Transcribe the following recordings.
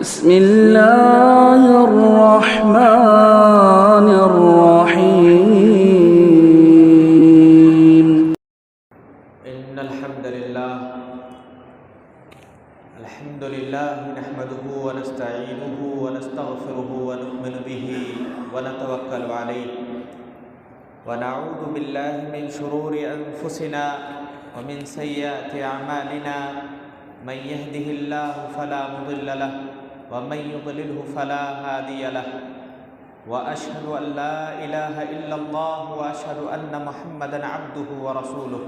بسم الله الرحمن الرحيم. إن الحمد لله نحمده ونستعينه ونستغفره ونؤمن به ونتوكل عليه ونعوذ بالله من شرور أنفسنا ومن سيئات أعمالنا من يهده الله فلا مضل له ومن يضلله فلا هادي له وأشهد أن لا إله إلا الله وأشهد أن محمدًا عبده ورسوله.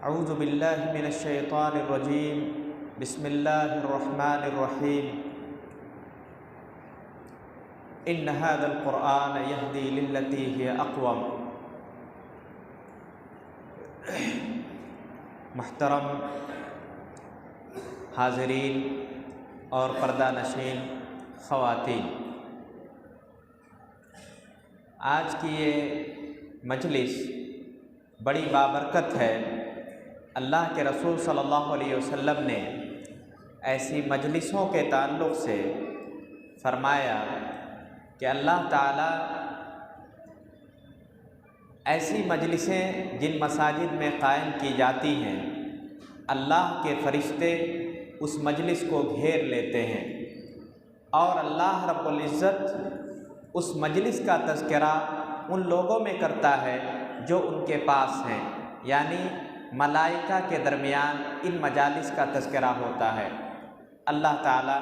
أعوذ بالله من الشيطان الرجيم. بسم الله الرحمن الرحيم. إن هذا القرآن يهدي للتي هي أقوم. محترم حاضرین اور پردہ نشین خواتین، آج کی یہ مجلس بڑی بابرکت ہے۔ اللہ کے رسول صلی اللہ علیہ وسلم نے ایسی مجلسوں کے تعلق سے فرمایا کہ اللہ تعالیٰ ایسی مجلسیں جن مساجد میں قائم کی جاتی ہیں، اللہ کے فرشتے اس مجلس کو گھیر لیتے ہیں اور اللہ رب العزت اس مجلس کا تذکرہ ان لوگوں میں کرتا ہے جو ان کے پاس ہیں، یعنی ملائکہ کے درمیان ان مجالس کا تذکرہ ہوتا ہے۔ اللہ تعالی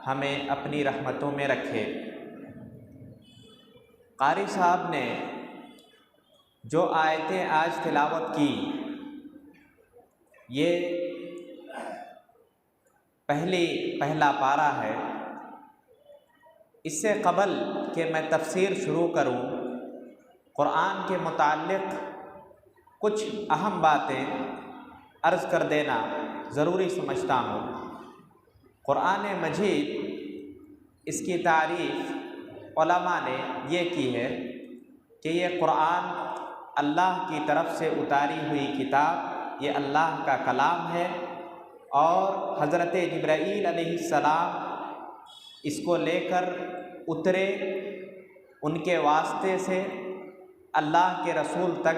ہمیں اپنی رحمتوں میں رکھے۔ قاری صاحب نے جو آیتیں آج تلاوت کی، یہ پہلا پارہ ہے۔ اس سے قبل کہ میں تفسیر شروع کروں، قرآن کے متعلق کچھ اہم باتیں عرض کر دینا ضروری سمجھتا ہوں۔ قرآن مجید، اس کی تعریف علماء نے یہ کی ہے کہ یہ قرآن اللہ کی طرف سے اتاری ہوئی کتاب، یہ اللہ کا کلام ہے، اور حضرت جبرائیل علیہ السلام اس کو لے کر اترے، ان کے واسطے سے اللہ کے رسول تک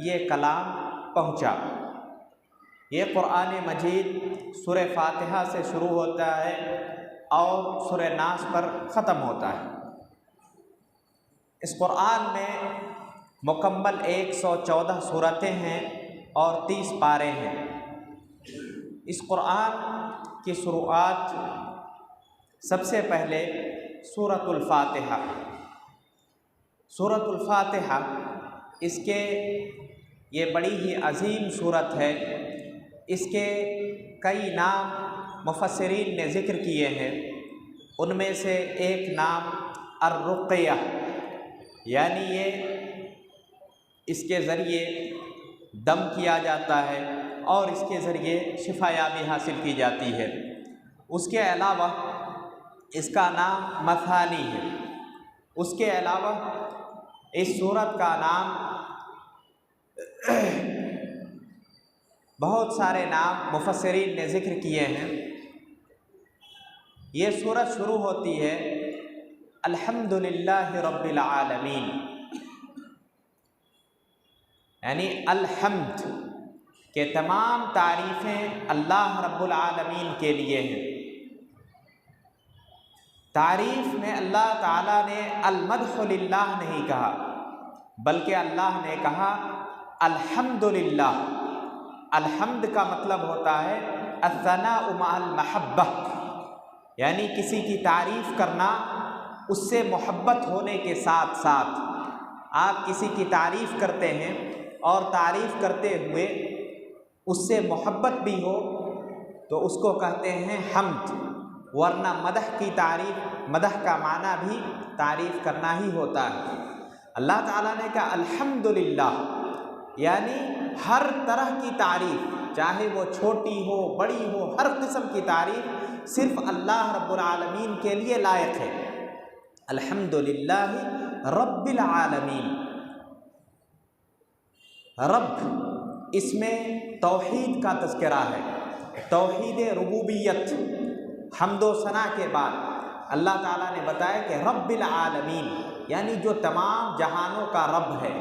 یہ کلام پہنچا۔ یہ قرآن مجید سورہ فاتحہ سے شروع ہوتا ہے اور سورہ ناس پر ختم ہوتا ہے۔ اس قرآن میں مکمل 114 سورتیں ہیں اور 30 پارے ہیں۔ اس قرآن کی شروعات سب سے پہلے سورۃ الفاتحہ۔ سورۃ الفاتحہ یہ بڑی ہی عظیم سورت ہے۔ اس کے کئی نام مفسرین نے ذکر کیے ہیں۔ ان میں سے ایک نام الرقیہ، یعنی یہ اس کے ذریعے دم کیا جاتا ہے اور اس کے ذریعے شفا یابی حاصل کی جاتی ہے۔ اس کے علاوہ اس کا نام مثانی ہے۔ اس کے علاوہ اس سورت کا نام بہت سارے نام مفسرین نے ذکر کیے ہیں۔ یہ سورت شروع ہوتی ہے الحمدللہ رب العالمین، یعنی الحمد کہ تمام تعریفیں اللہ رب العالمین کے لیے ہیں۔ تعریف میں اللہ تعالیٰ نے المدح للہ نہیں کہا، بلکہ اللہ نے کہا الحمدللہ۔ الحمد کا مطلب ہوتا ہے الثناء مع المحبہ، یعنی کسی کی تعریف کرنا اس سے محبت ہونے کے ساتھ ساتھ۔ آپ کسی کی تعریف کرتے ہیں اور تعریف کرتے ہوئے اس سے محبت بھی ہو تو اس کو کہتے ہیں حمد، ورنہ مدح کا معنی بھی تعریف کرنا ہی ہوتا ہے۔ اللہ تعالیٰ نے کہا الحمدللہ، یعنی ہر طرح کی تعریف، چاہے وہ چھوٹی ہو بڑی ہو، ہر قسم کی تعریف صرف اللہ رب العالمین کے لیے لائق ہے۔ الحمدللہ رب العالمین۔ رب، اس میں توحید کا تذکرہ ہے، توحید ربوبیت، حمد و ثنا کے بعد اللہ تعالیٰ نے بتایا کہ رب العالمین، یعنی جو تمام جہانوں کا رب ہے۔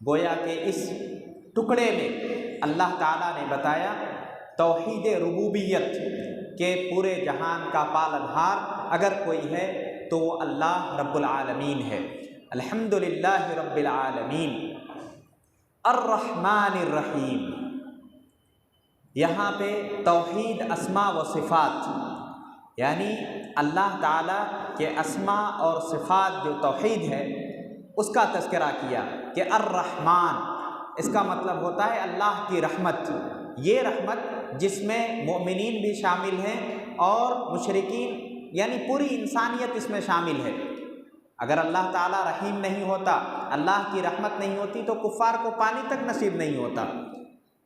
گویا کہ اس ٹکڑے میں اللہ تعالیٰ نے بتایا توحید ربوبیت کہ پورے جہان کا پالنہار اگر کوئی ہے تو وہ اللہ رب العالمین ہے۔ الحمدللہ رب العالمین الرحمن الرحیم۔ یہاں پہ توحید اسماء و صفات، یعنی اللہ تعالیٰ کے اسماء اور صفات جو توحید ہے اس کا تذکرہ کیا کہ الرحمن، اس کا مطلب ہوتا ہے اللہ کی رحمت۔ یہ رحمت جس میں مومنین بھی شامل ہیں اور مشرکین، یعنی پوری انسانیت اس میں شامل ہے۔ اگر اللہ تعالیٰ رحیم نہیں ہوتا، اللہ کی رحمت نہیں ہوتی تو کفار کو پانی تک نصیب نہیں ہوتا۔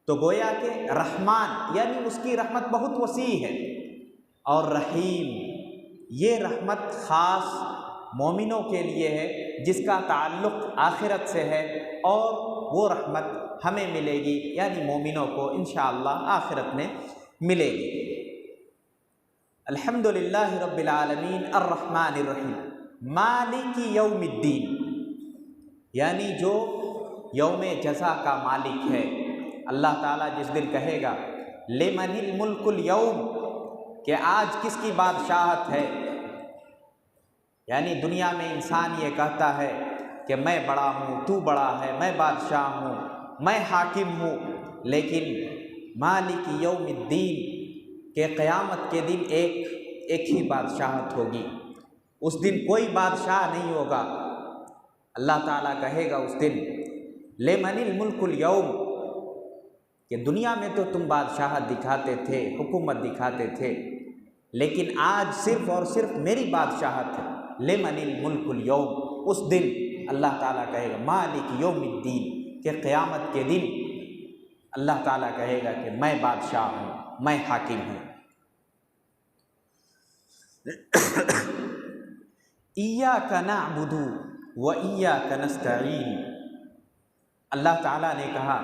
تو گویا کہ رحمان یعنی اس کی رحمت بہت وسیع ہے، اور رحیم یہ رحمت خاص مومنوں کے لیے ہے جس کا تعلق آخرت سے ہے، اور وہ رحمت ہمیں ملے گی، یعنی مومنوں کو انشاءاللہ آخرت میں ملے گی۔ الحمدللہ رب العالمین الرحمن الرحیم مالک یوم الدین، یعنی جو یوم جزا کا مالک ہے۔ اللہ تعالیٰ جس دن کہے گا لمن الملک اليوم، کہ آج کس کی بادشاہت ہے، یعنی دنیا میں انسان یہ کہتا ہے کہ میں بڑا ہوں، تو بڑا ہے، میں بادشاہ ہوں، میں حاکم ہوں، لیکن مالک یوم الدین کہ قیامت کے دن ایک ہی بادشاہت ہوگی۔ اس دن کوئی بادشاہ نہیں ہوگا۔ اللہ تعالیٰ کہے گا اس دن لمن الملک اليوم، کہ دنیا میں تو تم بادشاہت دکھاتے تھے، حکومت دکھاتے تھے، لیکن آج صرف اور صرف میری بادشاہت ہے۔ لمن الملک اليوم، اس دن اللہ تعالیٰ کہے گا مالک یوم الدین کہ قیامت کے دن اللہ تعالیٰ کہے گا کہ میں بادشاہ ہوں، میں حاکم ہوں۔ ایاک نعبد و ایاک نستعین، اللہ تعالیٰ نے کہا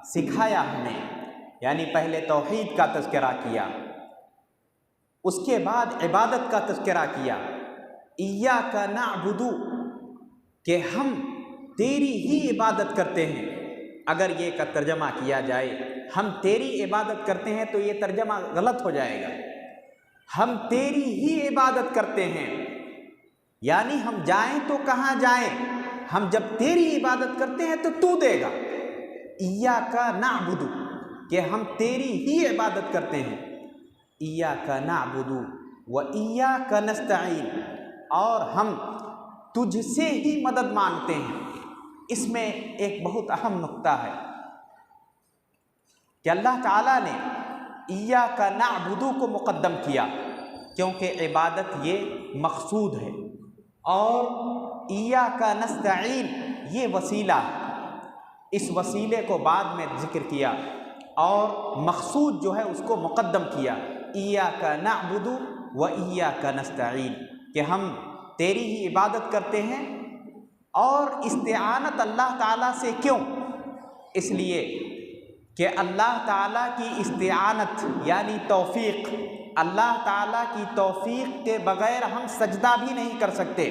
سکھایا ہمیں، یعنی پہلے توحید کا تذکرہ کیا، اس کے بعد عبادت کا تذکرہ کیا۔ ایاک نعبد کہ ہم تیری ہی عبادت کرتے ہیں۔ اگر یہ کا ترجمہ کیا جائے ہم تیری عبادت کرتے ہیں تو یہ ترجمہ غلط ہو جائے گا۔ ہم تیری ہی عبادت کرتے ہیں، یعنی ہم جائیں تو کہاں جائیں، ہم جب تیری عبادت کرتے ہیں تو تو دے گا۔ ایاک نعبد کہ ہم تیری ہی عبادت کرتے ہیں۔ ایاک نعبد و ایاک نستعین، اور ہم تجھ سے ہی مدد مانگتے ہیں۔ اس میں ایک بہت اہم نقطہ ہے کہ اللہ تعالیٰ نے ایاک نعبد کو مقدم کیا کیونکہ عبادت یہ مقصود ہے، اور ایاک نستعین یہ وسیلہ ہے۔ اس وسیلے کو بعد میں ذکر کیا اور مقصود جو ہے اس کو مقدم کیا۔ ایاک نعبد و ایاک نستعین کہ ہم تیری ہی عبادت کرتے ہیں، اور استعانت اللہ تعالیٰ سے کیوں؟ اس لیے کہ اللہ تعالیٰ کی استعانت یعنی توفیق، اللہ تعالیٰ کی توفیق کے بغیر ہم سجدہ بھی نہیں کر سکتے۔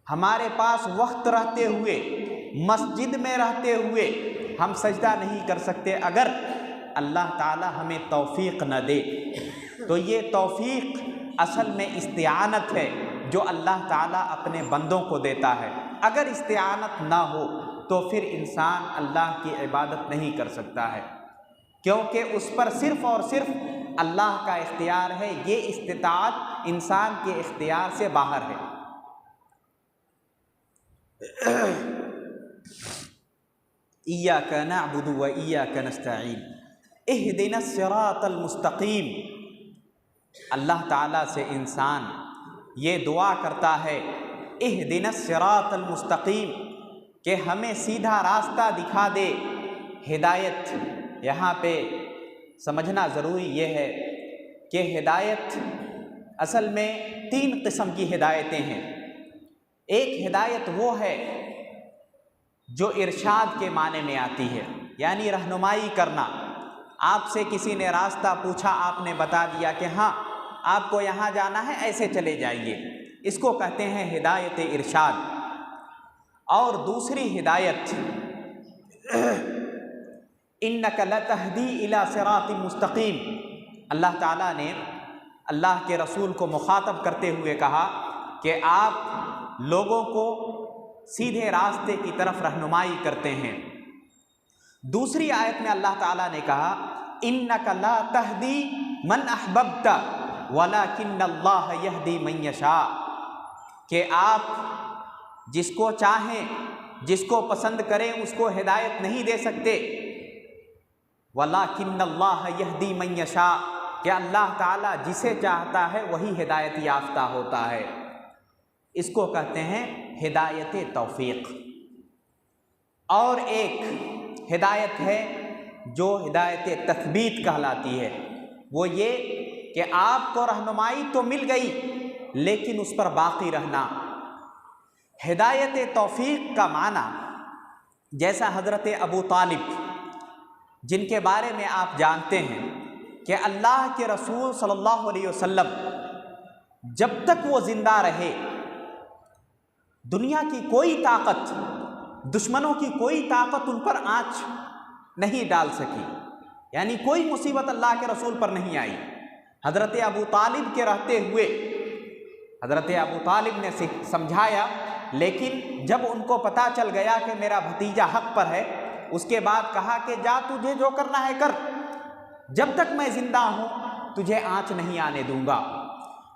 ہمارے پاس وقت رہتے ہوئے، مسجد میں رہتے ہوئے ہم سجدہ نہیں کر سکتے اگر اللہ تعالیٰ ہمیں توفیق نہ دے۔ تو یہ توفیق اصل میں استعانت ہے جو اللہ تعالیٰ اپنے بندوں کو دیتا ہے۔ اگر استعانت نہ ہو تو پھر انسان اللہ کی عبادت نہیں کر سکتا ہے، کیونکہ اس پر صرف اور صرف اللہ کا اختیار ہے۔ یہ استطاعت انسان کے اختیار سے باہر ہے۔ ایاک نعبد و ایاک نستعین اہدنا الصراط المستقیم، اللہ تعالیٰ سے انسان یہ دعا کرتا ہے اہدنا الصراط المستقیم کہ ہمیں سیدھا راستہ دکھا دے۔ ہدایت یہاں پہ سمجھنا ضروری یہ ہے کہ ہدایت اصل میں 3 قسم کی ہدایتیں ہیں۔ ایک ہدایت وہ ہے جو ارشاد کے معنی میں آتی ہے، یعنی رہنمائی کرنا۔ آپ سے کسی نے راستہ پوچھا، آپ نے بتا دیا کہ ہاں آپ کو یہاں جانا ہے، ایسے چلے جائیے، اس کو کہتے ہیں ہدایت ارشاد۔ اور دوسری ہدایت انک لتہدی الی صراط مستقیم، اللہ تعالیٰ نے اللہ کے رسول کو مخاطب کرتے ہوئے کہا کہ آپ لوگوں کو سیدھے راستے کی طرف رہنمائی کرتے ہیں۔ دوسری آیت میں اللہ تعالیٰ نے کہا انک لا تہدی من احببت ولکن اللہ یہدی من یشاء، کہ آپ جس کو چاہیں، جس کو پسند کریں، اس کو ہدایت نہیں دے سکتے۔ وَلَٰكِنَّ اللَّهَ يَهْدِي مَن يَشَاءُ، کہ اللہ تعالیٰ جسے چاہتا ہے وہی ہدایت یافتہ ہوتا ہے۔ اس کو کہتے ہیں ہدایت توفیق۔ اور ایک ہدایت ہے جو ہدایت تثبیت کہلاتی ہے، وہ یہ کہ آپ کو رہنمائی تو مل گئی لیکن اس پر باقی رہنا۔ ہدایت توفیق کا معنی، جیسا حضرت ابو طالب جن کے بارے میں آپ جانتے ہیں کہ اللہ کے رسول صلی اللہ علیہ وسلم جب تک وہ زندہ رہے دنیا کی کوئی طاقت، دشمنوں کی کوئی طاقت ان پر آنچ نہیں ڈال سکی، یعنی کوئی مصیبت اللہ کے رسول پر نہیں آئی۔ حضرت ابو طالب کے رہتے ہوئے حضرت ابو طالب نے سمجھایا، لیکن جب ان کو پتہ چل گیا کہ میرا بھتیجا حق پر ہے، اس کے بعد کہا کہ جا تجھے جو کرنا ہے کر، جب تک میں زندہ ہوں تجھے آنچ نہیں آنے دوں گا۔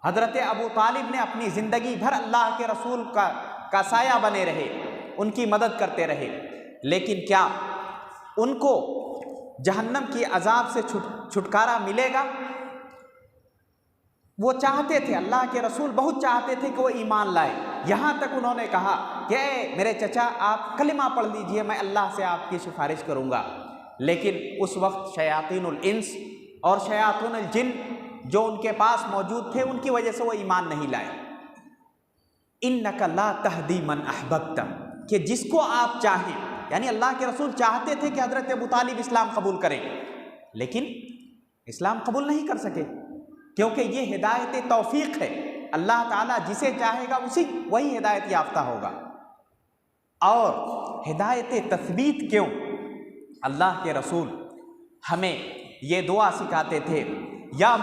حضرت ابو طالب نے اپنی زندگی بھر اللہ کے رسول کا سایہ بنے رہے، ان کی مدد کرتے رہے، لیکن کیا ان کو جہنم کی عذاب سے چھٹکارا ملے گا؟ وہ چاہتے تھے، اللہ کے رسول بہت چاہتے تھے کہ وہ ایمان لائے، یہاں تک انہوں نے کہا کہ اے میرے چچا آپ کلمہ پڑھ لیجئے، میں اللہ سے آپ کی سفارش کروں گا۔ لیکن اس وقت شیاطین الانس اور شیاطین الجن جو ان کے پاس موجود تھے، ان کی وجہ سے وہ ایمان نہیں لائے۔ انک لا تہدی من احببت، کہ جس کو آپ چاہیں، یعنی اللہ کے رسول چاہتے تھے کہ حضرت ابو طالب اسلام قبول کریں، لیکن اسلام قبول نہیں کر سکے، کیونکہ یہ ہدایت توفیق ہے، اللہ تعالیٰ جسے چاہے گا وہی ہدایت یافتہ ہوگا۔ اور ہدایت تثبیت کیوں؟ اللہ کے رسول ہمیں یہ دعا سکھاتے تھے، یا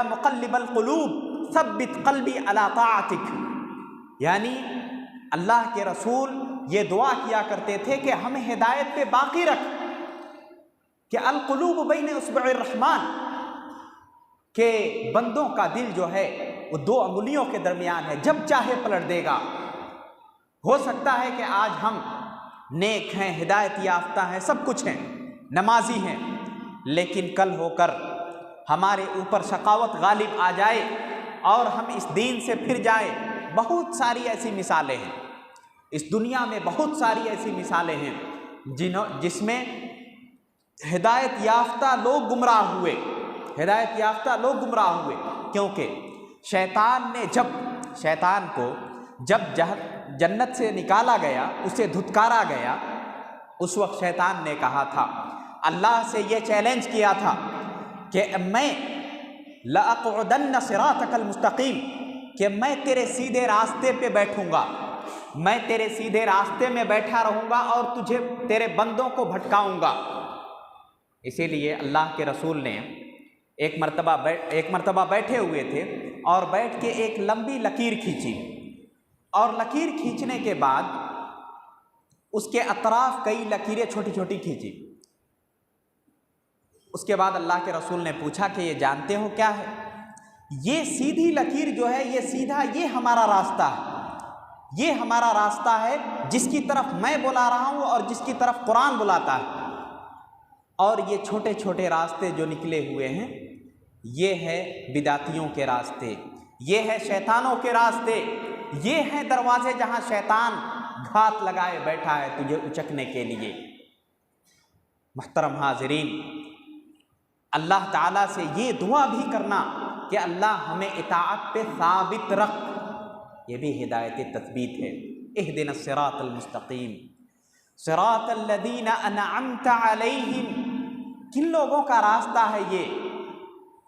مقلب القلوب ثبت قلبی علی طاعتک، یعنی اللہ کے رسول یہ دعا کیا کرتے تھے کہ ہمیں ہدایت پہ باقی رکھ، کہ القلوب بین اصبع الرحمن، کہ بندوں کا دل جو ہے وہ دو انگلیوں کے درمیان ہے، جب چاہے پلٹ دے گا۔ ہو سکتا ہے کہ آج ہم نیک ہیں، ہدایت یافتہ ہیں، سب کچھ ہیں، نمازی ہیں، لیکن کل ہو کر ہمارے اوپر شقاوت غالب آ جائے اور ہم اس دین سے پھر جائیں۔ بہت ساری ایسی مثالیں ہیں اس دنیا میں، بہت ساری ایسی مثالیں ہیں جس میں ہدایت یافتہ لوگ گمراہ ہوئے، ہدایت یافتہ لوگ گمراہ ہوئے، کیونکہ شیطان کو جب جنت سے نکالا گیا، اسے دھتکارا گیا، اس وقت شیطان نے کہا تھا، اللہ سے یہ چیلنج کیا تھا کہ میں لَأَقْعُدَنَّ صِرَاطَكَ الْمُسْتَقِيمِ، کہ میں تیرے سیدھے راستے پہ بیٹھوں گا، میں تیرے سیدھے راستے میں بیٹھا رہوں گا اور تجھے تیرے بندوں کو بھٹکاؤں گا۔ اسی لیے اللہ کے رسول نے ایک مرتبہ بیٹھے ہوئے تھے اور بیٹھ کے ایک لمبی لکیر کھینچی، اور لکیر کھینچنے کے بعد اس کے اطراف کئی لکیریں چھوٹی چھوٹی کھینچی۔ اس کے بعد اللہ کے رسول نے پوچھا کہ یہ جانتے ہو کیا ہے؟ یہ سیدھی لکیر جو ہے، یہ سیدھا، یہ ہمارا راستہ ہے، یہ ہمارا راستہ ہے جس کی طرف میں بلا رہا ہوں اور جس کی طرف قرآن بلاتا ہے۔ اور یہ چھوٹے چھوٹے راستے جو نکلے ہوئے ہیں، یہ ہے بدعتیوں کے راستے، یہ ہے شیطانوں کے راستے، یہ ہیں دروازے جہاں شیطان گھات لگائے بیٹھا ہے تجھے اچکنے کے لیے۔ محترم حاضرین، اللہ تعالیٰ سے یہ دعا بھی کرنا کہ اللہ ہمیں اطاعت پہ ثابت رکھ، یہ بھی ہدایت تثبیت ہے۔ اہدنا الصراط المستقیم صراط الذین انعمت علیہم، کن لوگوں کا راستہ ہے یہ؟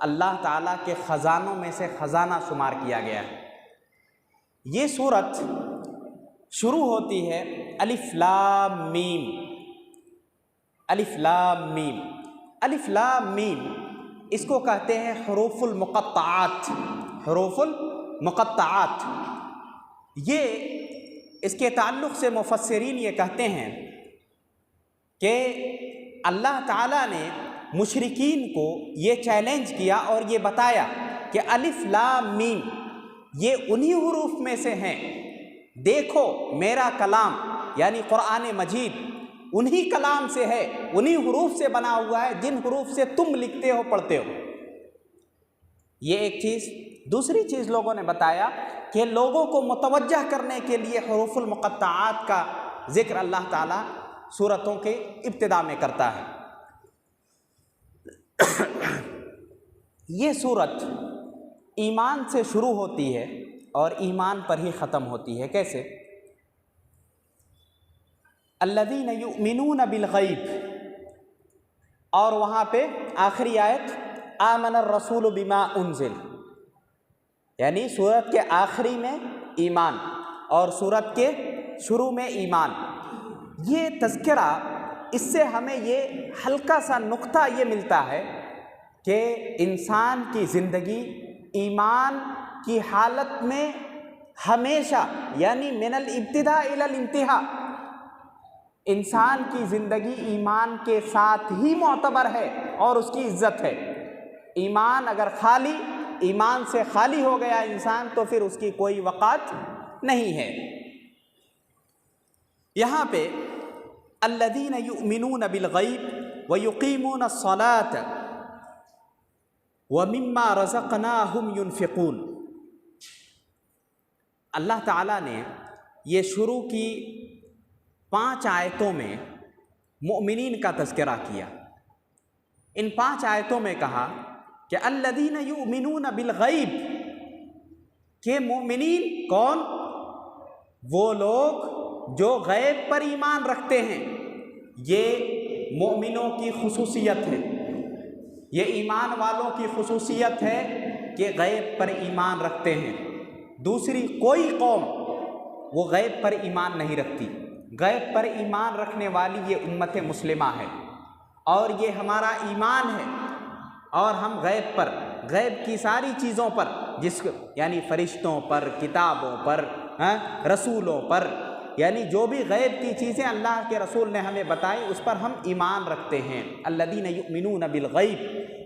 اللہ تعالیٰ کے خزانوں میں سے خزانہ شمار کیا گیا ہے۔ یہ سورت شروع ہوتی ہے الف لام میم، الف لام میم۔ الف لام میم اس کو کہتے ہیں حروف المقطعات، حروف المقطعات۔ یہ اس کے تعلق سے مفسرین یہ کہتے ہیں کہ اللہ تعالیٰ نے مشرکین کو یہ چیلنج کیا اور یہ بتایا کہ الف لام میم یہ انہی حروف میں سے ہیں، دیکھو میرا کلام یعنی قرآن مجید انہی کلام سے ہے، انہی حروف سے بنا ہوا ہے جن حروف سے تم لکھتے ہو پڑھتے ہو۔ یہ ایک چیز۔ دوسری چیز لوگوں نے بتایا کہ لوگوں کو متوجہ کرنے کے لیے حروف المقطعات کا ذکر اللہ تعالیٰ سورتوں کے ابتدا میں کرتا ہے۔ یہ سورت ایمان سے شروع ہوتی ہے اور ایمان پر ہی ختم ہوتی ہے۔ کیسے؟ الذین یؤمنون بالغیب، اور وہاں پہ آخری آیت آمن الرسول بما انزل، یعنی سورت کے آخری میں ایمان اور سورت کے شروع میں ایمان۔ یہ تذکرہ، اس سے ہمیں یہ ہلکا سا نقطہ یہ ملتا ہے کہ انسان کی زندگی ایمان کی حالت میں ہمیشہ، یعنی من الابتداء الی الانتہاء، انسان کی زندگی ایمان کے ساتھ ہی معتبر ہے اور اس کی عزت ہے۔ ایمان اگر خالی، ایمان سے خالی ہو گیا انسان تو پھر اس کی کوئی وقعت نہیں ہے۔ یہاں پہ الذین یؤمنون بالغیب ویقیمون الصلاۃ ومما رزقناہم ینفقون، اللہ تعالیٰ نے یہ شروع کی 5 آیتوں میں مؤمنین کا تذکرہ کیا۔ ان 5 آیتوں میں کہا کہ الذین یؤمنون بالغیب، کہ مومنین کون؟ وہ لوگ جو غیب پر ایمان رکھتے ہیں۔ یہ مومنوں کی خصوصیت ہے، یہ ایمان والوں کی خصوصیت ہے کہ غیب پر ایمان رکھتے ہیں۔ دوسری کوئی قوم وہ غیب پر ایمان نہیں رکھتی۔ غیب پر ایمان رکھنے والی یہ امت مسلمہ ہے، اور یہ ہمارا ایمان ہے، اور ہم غیب پر، غیب کی ساری چیزوں پر، یعنی فرشتوں پر، کتابوں پر، رسولوں پر، یعنی جو بھی غیب کی چیزیں اللہ کے رسول نے ہمیں بتائی اس پر ہم ایمان رکھتے ہیں۔ الذین یؤمنون بالغیب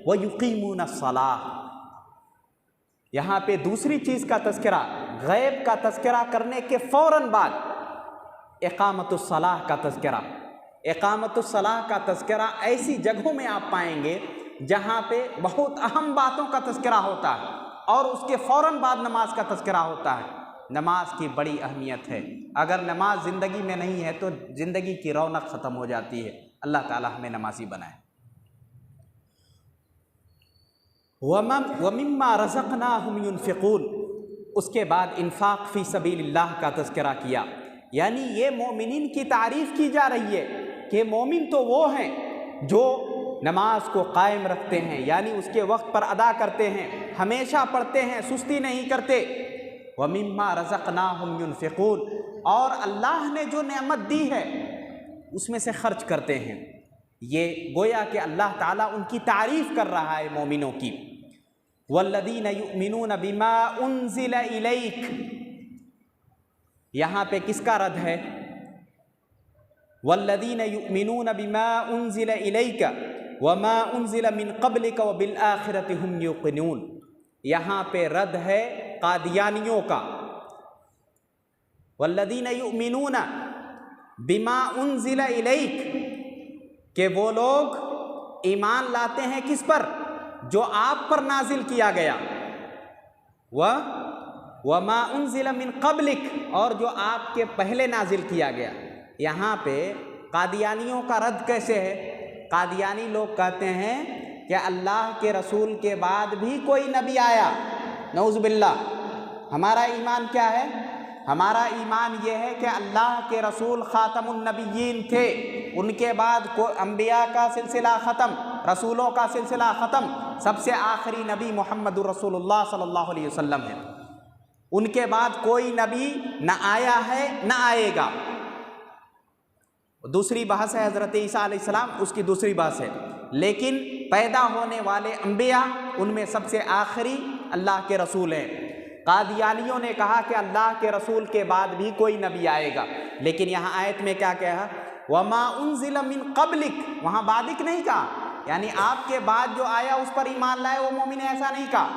ویقیمون الصلاۃ۔ یہاں پہ دوسری چیز کا تذکرہ، غیب کا تذکرہ کرنے کے فوراً بعد اقامت الصلاۃ کا تذکرہ۔ اقامت الصلاۃ کا تذکرہ ایسی جگہوں میں آپ پائیں گے جہاں پہ بہت اہم باتوں کا تذکرہ ہوتا ہے، اور اس کے فوراً بعد نماز کا تذکرہ ہوتا ہے۔ نماز کی بڑی اہمیت ہے، اگر نماز زندگی میں نہیں ہے تو زندگی کی رونق ختم ہو جاتی ہے۔ اللہ تعالی ہمیں نمازی بنائے۔ وَمِمَّا رَزَقْنَاهُمْ يُنْفِقُونَ، اس کے بعد انفاق فی سبیل اللہ کا تذکرہ کیا، یعنی یہ مومنین کی تعریف کی جا رہی ہے کہ مومن تو وہ ہیں جو نماز کو قائم رکھتے ہیں، یعنی اس کے وقت پر ادا کرتے ہیں، ہمیشہ پڑھتے ہیں، سستی نہیں کرتے۔ وَمِمَّا رَزَقْنَاهُمْ يُنْفِقُونَ، اور اللہ نے جو نعمت دی ہے اس میں سے خرچ کرتے ہیں۔ یہ گویا کہ اللہ تعالیٰ ان کی تعریف کر رہا ہے مومنوں کی۔ وَالَّذِينَ يُؤْمِنُونَ بِمَا أُنزِلَ إِلَيْكَ، یہاں پہ کس کا رد ہے؟ وَالَّذِينَ يُؤْمِنُونَ بِمَا أُنزِلَ إِلَيْكَ وَمَا أُنزِلَ مِن قَبْلِكَ وَبِالْآخِرَةِ هُمْ يُوقِنُونَ، یہاں پہ رد ہے قادیانیوں کا۔ وَالَّذِينَ يُؤْمِنُونَ بِمَا أُنزِلَ إِلَيْكَ، کہ وہ لوگ ایمان لاتے ہیں کس پر؟ جو آپ پر نازل کیا گیا۔ وَمَا أُنزِلَ مِن قَبْلِكَ، اور جو آپ کے پہلے نازل کیا گیا۔ یہاں پہ قادیانیوں کا رد کیسے ہے؟ قادیانی لوگ کہتے ہیں کہ اللہ کے رسول کے بعد بھی کوئی نبی آیا، نعوذ باللہ۔ ہمارا ایمان کیا ہے؟ ہمارا ایمان یہ ہے کہ اللہ کے رسول خاتم النبیین تھے، ان کے بعد انبیاء کا سلسلہ ختم، رسولوں کا سلسلہ ختم، سب سے آخری نبی محمد رسول اللہ صلی اللہ علیہ وسلم ہے، ان کے بعد کوئی نبی نہ آیا ہے نہ آئے گا۔ دوسری بحث ہے حضرت عیسیٰ علیہ السلام، اس کی دوسری بحث ہے، لیکن پیدا ہونے والے انبیاء ان میں سب سے آخری اللہ کے رسول ہیں۔ قادیانیوں نے کہا کہ اللہ کے رسول کے بعد بھی کوئی نبی آئے گا، لیکن یہاں آیت میں کیا کہا؟ وَمَا أُنزِلَ مِن قَبْلِكَ، وہاں بعدک نہیں کہا، یعنی آپ کے بعد جو آیا اس پر ایمان لائے وہ مومن ہے، ایسا نہیں کہا،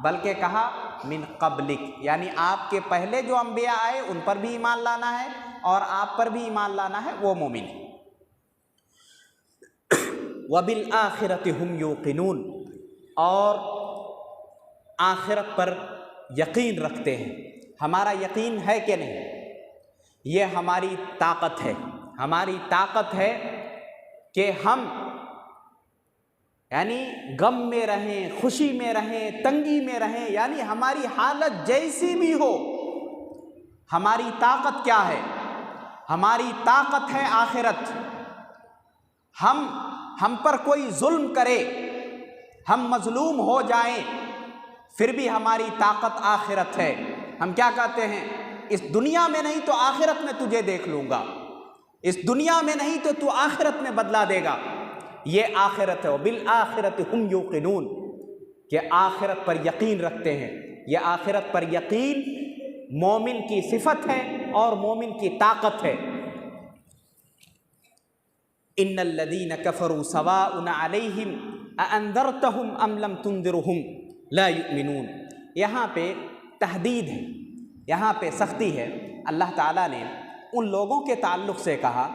بلکہ کہا من قبلک، یعنی آپ کے پہلے جو انبیاء آئے ان پر بھی ایمان لانا ہے اور آپ پر بھی ایمان لانا ہے، وہ مومن ہے۔ وَبِالْآخِرَةِ هُمْ يُوقِنُونَ، اور آخرت پر یقین رکھتے ہیں۔ ہمارا یقین ہے کہ نہیں؟ یہ ہماری طاقت ہے، ہماری طاقت ہے کہ ہم یعنی غم میں رہیں، خوشی میں رہیں، تنگی میں رہیں، یعنی ہماری حالت جیسی بھی ہو، ہماری طاقت کیا ہے؟ ہماری طاقت ہے آخرت۔ ہم پر کوئی ظلم کرے، ہم مظلوم ہو جائیں، پھر بھی ہماری طاقت آخرت ہے۔ ہم کیا کہتے ہیں؟ اس دنیا میں نہیں تو آخرت میں تجھے دیکھ لوں گا، اس دنیا میں نہیں تو تو آخرت میں بدلہ دے گا، یہ آخرت ہے۔ وبالآخرۃ ہم یوقنون، کہ آخرت پر یقین رکھتے ہیں۔ یہ آخرت پر یقین مومن کی صفت ہے اور مومن کی طاقت ہے۔ ان الذین کفروا سواء علیہم اانذرتہم ام لم تنذرہم لا یؤمنون، یہاں پہ تحدید ہے، یہاں پہ سختی ہے۔ اللہ تعالیٰ نے ان لوگوں کے تعلق سے کہا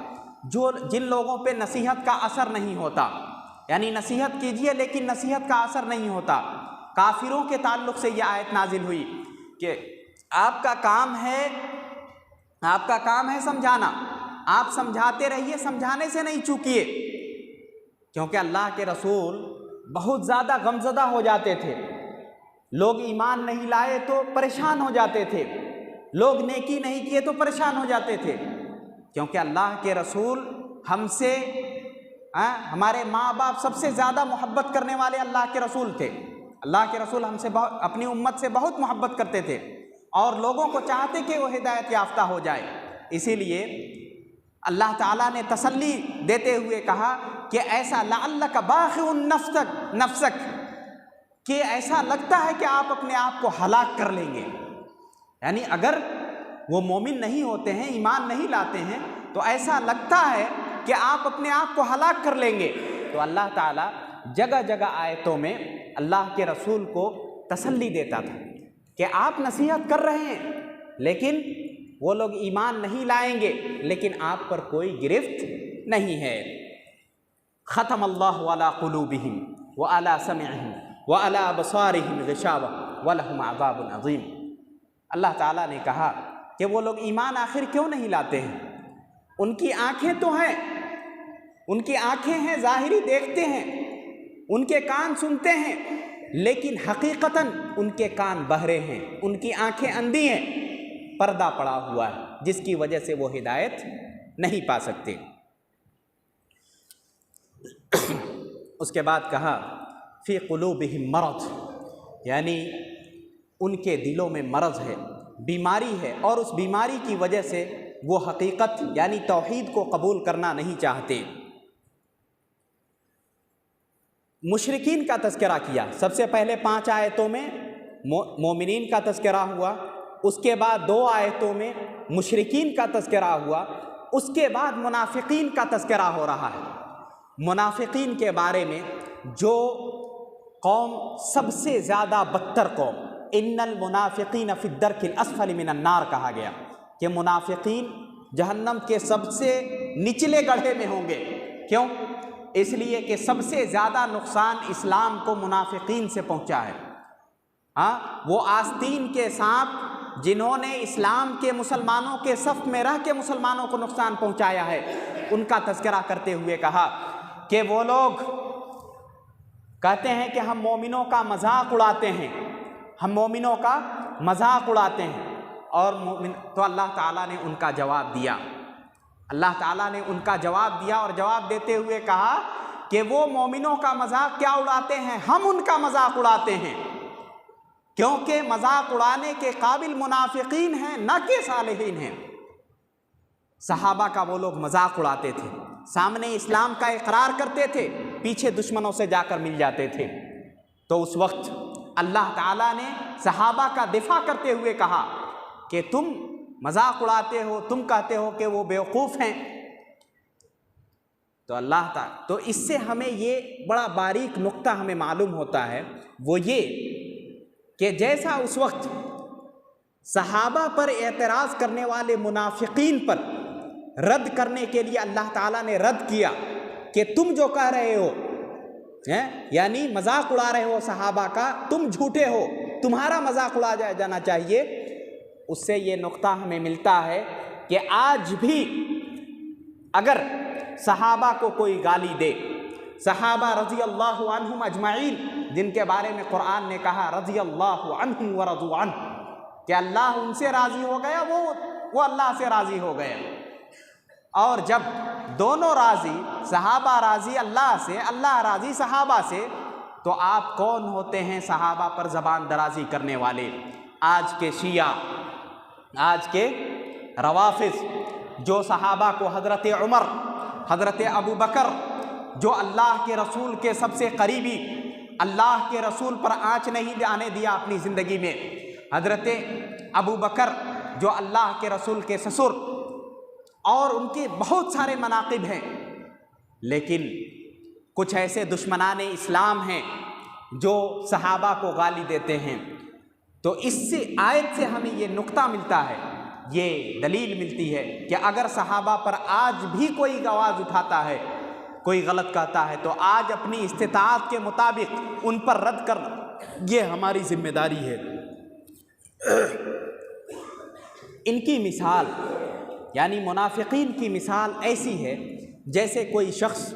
جن لوگوں پہ نصیحت کا اثر نہیں ہوتا، یعنی نصیحت کیجئے لیکن نصیحت کا اثر نہیں ہوتا۔ کافروں کے تعلق سے یہ آیت نازل ہوئی کہ آپ کا کام ہے سمجھانا، آپ سمجھاتے رہیے، سمجھانے سے نہیں چوکیے، کیونکہ اللہ کے رسول بہت زیادہ غمزدہ ہو جاتے تھے۔ لوگ ایمان نہیں لائے تو پریشان ہو جاتے تھے، لوگ نیکی نہیں کیے تو پریشان ہو جاتے تھے، کیونکہ اللہ کے رسول ہم سے ہمارے ماں باپ سب سے زیادہ محبت کرنے والے اللہ کے رسول تھے۔ اللہ کے رسول ہم سے اپنی امت سے بہت محبت کرتے تھے اور لوگوں کو چاہتے کہ وہ ہدایت یافتہ ہو جائے۔ اسی لیے اللہ تعالیٰ نے تسلی دیتے ہوئے کہا کہ ایسا لعلک باخع نفسک، کہ ایسا لگتا ہے کہ آپ اپنے آپ کو ہلاک کر لیں گے، یعنی اگر وہ مومن نہیں ہوتے ہیں، ایمان نہیں لاتے ہیں، تو ایسا لگتا ہے کہ آپ اپنے آپ کو ہلاک کر لیں گے۔ تو اللہ تعالیٰ جگہ جگہ آیتوں میں اللہ کے رسول کو تسلی دیتا تھا کہ آپ نصیحت کر رہے ہیں لیکن وہ لوگ ایمان نہیں لائیں گے، لیکن آپ پر کوئی گرفت نہیں ہے۔ ختم اللہ علی قلوبہم وعلی سمعہم وعلی ابصارہم غشاوہ ولہم عذاب عظیم۔ اللہ تعالیٰ نے کہا کہ وہ لوگ ایمان آخر کیوں نہیں لاتے ہیں؟ ان کی آنکھیں تو ہیں، ان کی آنکھیں ہیں، ظاہری دیکھتے ہیں، ان کے کان سنتے ہیں، لیکن حقیقتاً ان کے کان بہرے ہیں، ان کی آنکھیں اندھی ہیں، پردہ پڑا ہوا ہے، جس کی وجہ سے وہ ہدایت نہیں پا سکتے۔ اس کے بعد کہا فی قلوبہم مرض، یعنی ان کے دلوں میں مرض ہے، بیماری ہے، اور اس بیماری کی وجہ سے وہ حقیقت یعنی توحید کو قبول کرنا نہیں چاہتے۔ مشرکین کا تذکرہ کیا، سب سے پہلے 5 آیتوں میں مومنین کا تذکرہ ہوا، اس کے بعد 2 آیتوں میں مشرکین کا تذکرہ ہوا، اس کے بعد منافقین کا تذکرہ ہو رہا ہے۔ منافقین کے بارے میں جو قوم سب سے زیادہ بدتر قوم، ان المنافقین فی الدرک الاسفل من النار کہا گیا کہ منافقین جہنم کے سب سے نچلے گڑھے میں ہوں گے۔ کیوں؟ اس لیے کہ سب سے زیادہ نقصان اسلام کو منافقین سے پہنچا ہے۔ وہ آستین کے سانپ جنہوں نے اسلام کے مسلمانوں کے صف میں رہ کے مسلمانوں کو نقصان پہنچایا ہے، ان کا تذکرہ کرتے ہوئے کہا کہ وہ لوگ کہتے ہیں کہ ہم مومنوں کا مذاق اڑاتے ہیں، ہم مومنوں کا مذاق اڑاتے ہیں، اور تو اللہ تعالیٰ نے ان کا جواب دیا، اللہ تعالیٰ نے ان کا جواب دیا، اور جواب دیتے ہوئے کہا کہ وہ مومنوں کا مذاق کیا اڑاتے ہیں، ہم ان کا مذاق اڑاتے ہیں، کیونکہ مذاق اڑانے کے قابل منافقین ہیں نہ کہ صالحین ہیں۔ صحابہ کا وہ لوگ مذاق اڑاتے تھے، سامنے اسلام کا اقرار کرتے تھے، پیچھے دشمنوں سے جا کر مل جاتے تھے۔ تو اس وقت اللہ تعالیٰ نے صحابہ کا دفاع کرتے ہوئے کہا کہ تم مذاق اڑاتے ہو، تم کہتے ہو کہ وہ بیوقوف ہیں۔ تو اللہ تعالیٰ، تو اس سے ہمیں یہ بڑا باریک نقطہ ہمیں معلوم ہوتا ہے، وہ یہ کہ جیسا اس وقت صحابہ پر اعتراض کرنے والے منافقین پر رد کرنے کے لیے اللہ تعالیٰ نے رد کیا کہ تم جو کہہ رہے ہو، یعنی مذاق اڑا رہے ہو صحابہ کا، تم جھوٹے ہو، تمہارا مذاق اڑایا جانا چاہیے۔ اس سے یہ نقطہ ہمیں ملتا ہے کہ آج بھی اگر صحابہ کو کوئی گالی دے، صحابہ رضی اللہ عنہم اجمعین جن کے بارے میں قرآن نے کہا رضی اللہ عنہم ورضوا عنہ، کہ اللہ ان سے راضی ہو گیا، وہ اللہ سے راضی ہو گئے۔ اور جب دونوں راضی، صحابہ راضی اللہ سے، اللہ راضی صحابہ سے، تو آپ کون ہوتے ہیں صحابہ پر زبان درازی کرنے والے؟ آج کے شیعہ، آج کے روافض، جو صحابہ کو حضرت عمر، حضرت ابو بکر، جو اللہ کے رسول کے سب سے قریبی، اللہ کے رسول پر آنچ نہیں آنے دیا اپنی زندگی میں، حضرت ابو بکر جو اللہ کے رسول کے سسر، اور ان کے بہت سارے مناقب ہیں، لیکن کچھ ایسے دشمنان اسلام ہیں جو صحابہ کو گالی دیتے ہیں۔ تو اس سے آیت سے ہمیں یہ نقطہ ملتا ہے، یہ دلیل ملتی ہے کہ اگر صحابہ پر آج بھی کوئی آواز اٹھاتا ہے، کوئی غلط کہتا ہے، تو آج اپنی استطاعت کے مطابق ان پر رد کر، یہ ہماری ذمہ داری ہے۔ ان کی مثال، یعنی منافقین کی مثال ایسی ہے جیسے کوئی شخص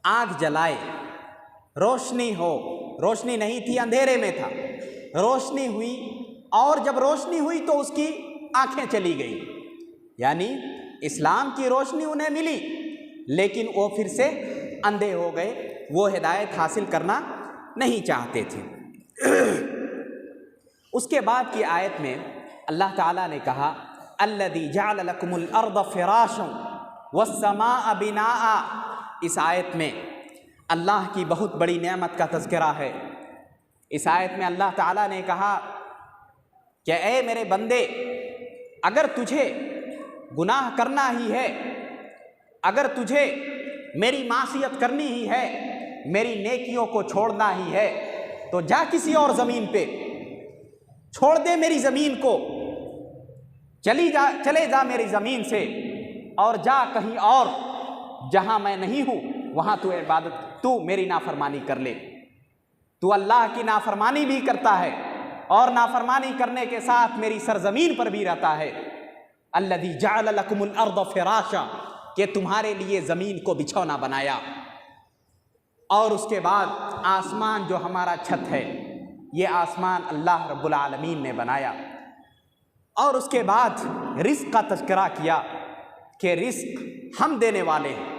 آگ جلائے، روشنی ہو، روشنی نہیں تھی، اندھیرے میں تھا، روشنی ہوئی، اور جب روشنی ہوئی تو اس کی آنکھیں چلی گئی، یعنی اسلام کی روشنی انہیں ملی لیکن وہ پھر سے اندھے ہو گئے، وہ ہدایت حاصل کرنا نہیں چاہتے تھے۔ اس کے بعد کی آیت میں اللہ تعالیٰ نے کہا الذی جعل لکم الارض فراشا والسماء بناء۔ اس آیت میں اللہ کی بہت بڑی نعمت کا تذکرہ ہے۔ اس آیت میں اللہ تعالیٰ نے کہا کہ اے میرے بندے، اگر تجھے گناہ کرنا ہی ہے، اگر تجھے میری معصیت کرنی ہی ہے، میری نیکیوں کو چھوڑنا ہی ہے، تو جا کسی اور زمین پہ، چھوڑ دے میری زمین کو، چلے جا میری زمین سے، اور جا کہیں اور جہاں میں نہیں ہوں، وہاں تو عبادت، تو میری نافرمانی کر لے۔ تو اللہ کی نافرمانی بھی کرتا ہے اور نافرمانی کرنے کے ساتھ میری سرزمین پر بھی رہتا ہے۔ الذی جعل لکم الارض فراشا، کہ تمہارے لیے زمین کو بچھونا بنایا، اور اس کے بعد آسمان جو ہمارا چھت ہے، یہ آسمان اللہ رب العالمین نے بنایا، اور اس کے بعد رزق کا تذکرہ کیا کہ رزق ہم دینے والے ہیں۔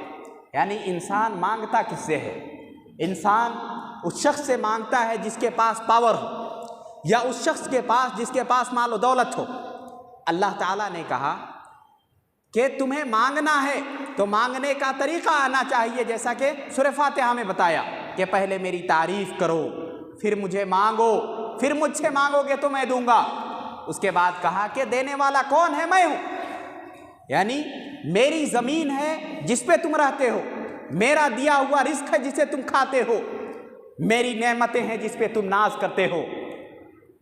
یعنی انسان مانگتا کس سے ہے؟ انسان اس شخص سے مانگتا ہے جس کے پاس پاور ہو، یا اس شخص کے پاس جس کے پاس مال و دولت ہو۔ اللہ تعالیٰ نے کہا کہ تمہیں مانگنا ہے تو مانگنے کا طریقہ آنا چاہیے، جیسا کہ سورہ فاتحہ میں بتایا کہ پہلے میری تعریف کرو، پھر مجھے مانگو، پھر مجھ سے مانگو گے تو میں دوں گا۔ اس کے بعد کہا کہ دینے والا کون ہے؟ میں ہوں، یعنی میری زمین ہے جس پہ تم رہتے ہو، میرا دیا ہوا رزق ہے جسے تم کھاتے ہو، میری نعمتیں ہیں جس پہ تم ناز کرتے ہو،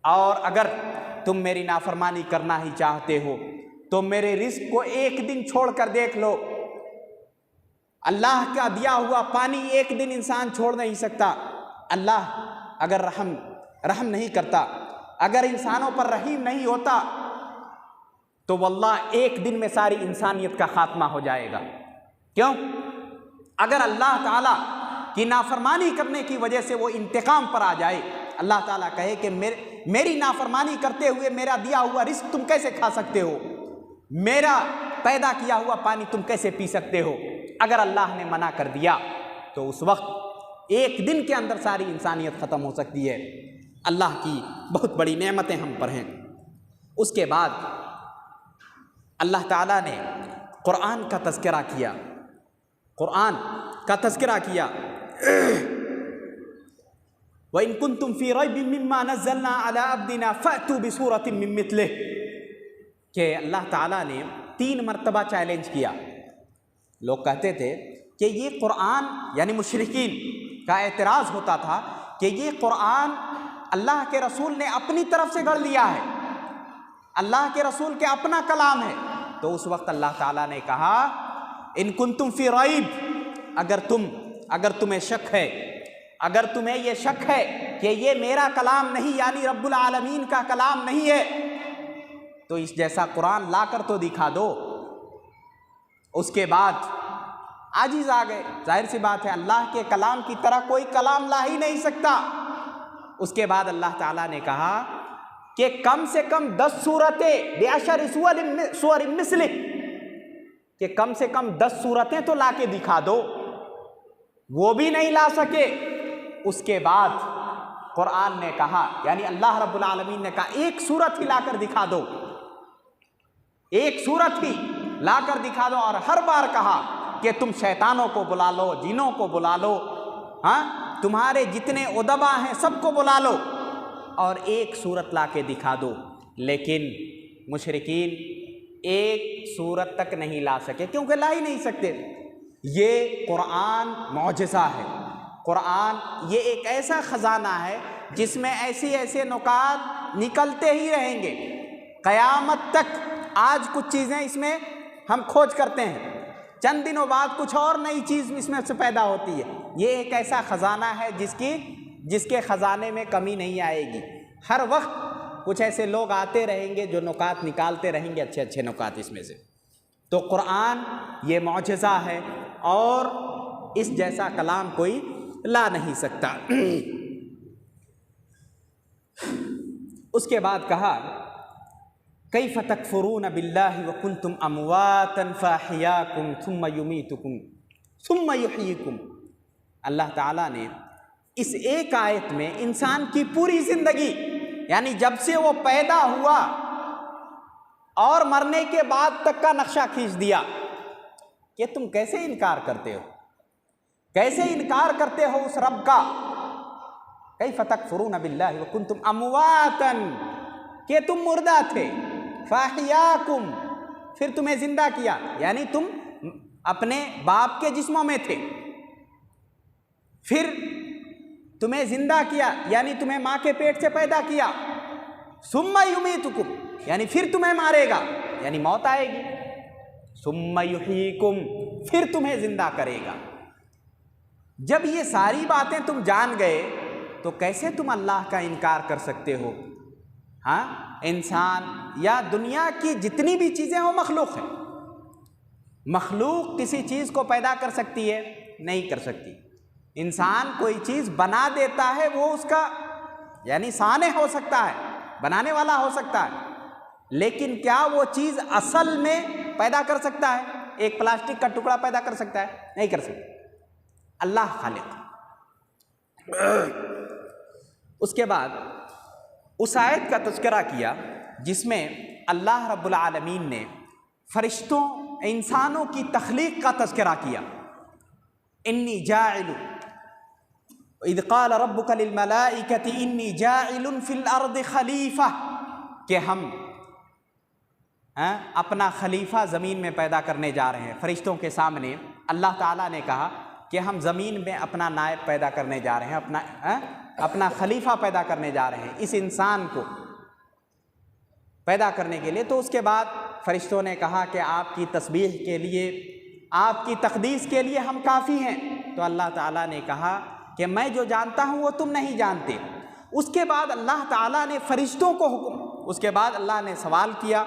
اور اگر تم میری نافرمانی کرنا ہی چاہتے ہو تو میرے رزق کو ایک دن چھوڑ کر دیکھ لو۔ اللہ کا دیا ہوا پانی ایک دن انسان چھوڑ نہیں سکتا۔ اللہ اگر رحم نہیں کرتا، اگر انسانوں پر رحیم نہیں ہوتا، تو واللہ ایک دن میں ساری انسانیت کا خاتمہ ہو جائے گا۔ کیوں؟ اگر اللہ تعالیٰ کی نافرمانی کرنے کی وجہ سے وہ انتقام پر آ جائے، اللہ تعالیٰ کہے کہ میری نافرمانی کرتے ہوئے میرا دیا ہوا رزق تم کیسے کھا سکتے ہو، میرا پیدا کیا ہوا پانی تم کیسے پی سکتے ہو؟ اگر اللہ نے منع کر دیا تو اس وقت ایک دن کے اندر ساری انسانیت ختم ہو سکتی ہے۔ اللہ کی بہت بڑی نعمتیں ہم پر ہیں۔ اس کے بعد اللہ تعالیٰ نے قرآن کا تذکرہ کیا، قرآن کا تذکرہ کیا، وَإِن كُنتُمْ فِي رَيْبٍ مِّمَّا نَزَّلْنَا عَلَىٰ عَبْدِنَا فَأْتُوا بِسُورَةٍ مِّن مِّثْلِهِ، کہ اللہ تعالیٰ نے 3 مرتبہ چیلنج کیا۔ لوگ کہتے تھے کہ یہ قرآن، یعنی مشرکین کا اعتراض ہوتا تھا کہ یہ قرآن اللہ کے رسول نے اپنی طرف سے گڑھ لیا ہے، اللہ کے رسول کے اپنا کلام ہے۔ تو اس وقت اللہ تعالیٰ نے کہا ان کنتم فی ریب، اگر تمہیں شک ہے، اگر تمہیں یہ شک ہے کہ یہ میرا کلام نہیں، یعنی رب العالمین کا کلام نہیں ہے، تو اس جیسا قرآن لا کر تو دکھا دو۔ اس کے بعد عاجز آ گئے، ظاہر سی بات ہے اللہ کے کلام کی طرح کوئی کلام لا ہی نہیں سکتا۔ اس کے بعد اللہ تعالیٰ نے کہا کہ کم سے کم 10 صورتیں بعشر سور مثلہ، کہ کم سے کم 10 صورتیں تو لا کے دکھا دو، وہ بھی نہیں لا سکے۔ اس کے بعد قرآن نے کہا، یعنی اللہ رب العالمین نے کہا ایک صورت ہی لا کر دکھا دو، ایک صورت ہی لا کر دکھا دو، اور ہر بار کہا کہ تم شیطانوں کو بلا لو، جنوں کو بلا لو، ہاں تمہارے جتنے ادبا ہیں سب کو بلا لو اور ایک صورت لا کے دکھا دو۔ لیکن مشرکین ایک صورت تک نہیں لا سکے، کیونکہ لا ہی نہیں سکتے۔ یہ قرآن معجزہ ہے، قرآن یہ ایک ایسا خزانہ ہے جس میں ایسے نکات نکلتے ہی رہیں گے قیامت تک۔ آج کچھ چیزیں اس میں ہم کھوج کرتے ہیں، چند دنوں بعد کچھ اور نئی چیز اس میں سے پیدا ہوتی ہے۔ یہ ایک ایسا خزانہ ہے جس کے خزانے میں کمی نہیں آئے گی۔ ہر وقت کچھ ایسے لوگ آتے رہیں گے جو نکات نکالتے رہیں گے، اچھے نکات اس میں سے۔ تو قرآن یہ معجزہ ہے اور اس جیسا کلام کوئی لا نہیں سکتا۔ اس کے بعد کہا کیف تکفرون باللہ وکنتم امواتا فاحیاکم ثم یمیتکم ثم یحییکم۔ اللہ تعالیٰ نے اس ایک آیت میں انسان کی پوری زندگی، یعنی جب سے وہ پیدا ہوا اور مرنے کے بعد تک کا نقشہ کھینچ دیا کہ تم کیسے انکار کرتے ہو، کیسے انکار کرتے ہو اس رب کا۔ کیف تکفرون باللہ وکنتم امواتا، کہ تم مردہ تھے، فاحیاکم، پھر تمہیں زندہ کیا، یعنی تم اپنے باپ کے جسموں میں تھے، پھر تمہیں زندہ کیا، یعنی تمہیں ماں کے پیٹ سے پیدا کیا، ثم یمیتکم، یعنی پھر تمہیں مارے گا، یعنی موت آئے گی، ثم یحییکم، پھر تمہیں زندہ کرے گا۔ جب یہ ساری باتیں تم جان گئے تو کیسے تم اللہ کا انکار کر سکتے ہو؟ ہاں، انسان یا دنیا کی جتنی بھی چیزیں وہ مخلوق ہیں، مخلوق کسی چیز کو پیدا کر سکتی ہے؟ نہیں کر سکتی۔ انسان کوئی چیز بنا دیتا ہے، وہ اس کا یعنی صانع ہو سکتا ہے، بنانے والا ہو سکتا ہے، لیکن کیا وہ چیز اصل میں پیدا کر سکتا ہے؟ ایک پلاسٹک کا ٹکڑا پیدا کر سکتا ہے؟ نہیں کر سکتا۔ اللہ خالق۔ اس کے بعد اس آیت کا تذکرہ کیا جس میں اللہ رب العالمین نے فرشتوں، انسانوں کی تخلیق کا تذکرہ کیا۔ انی جاعل، اذ قال ربک للملائکۃ انی جاعل فی الارض خلیفہ، کہ ہم اپنا خلیفہ زمین میں پیدا کرنے جا رہے ہیں۔ فرشتوں کے سامنے اللہ تعالیٰ نے کہا کہ ہم زمین میں اپنا نائب پیدا کرنے جا رہے ہیں، اپنا خلیفہ پیدا کرنے جا رہے ہیں، اس انسان کو پیدا کرنے کے لیے۔ تو اس کے بعد فرشتوں نے کہا کہ آپ کی تسبیح کے لیے، آپ کی تقدیس کے لیے ہم کافی ہیں۔ تو اللہ تعالیٰ نے کہا کہ میں جو جانتا ہوں وہ تم نہیں جانتے۔ اس کے بعد اللہ تعالیٰ نے فرشتوں کو حکم، اس کے بعد اللہ نے سوال کیا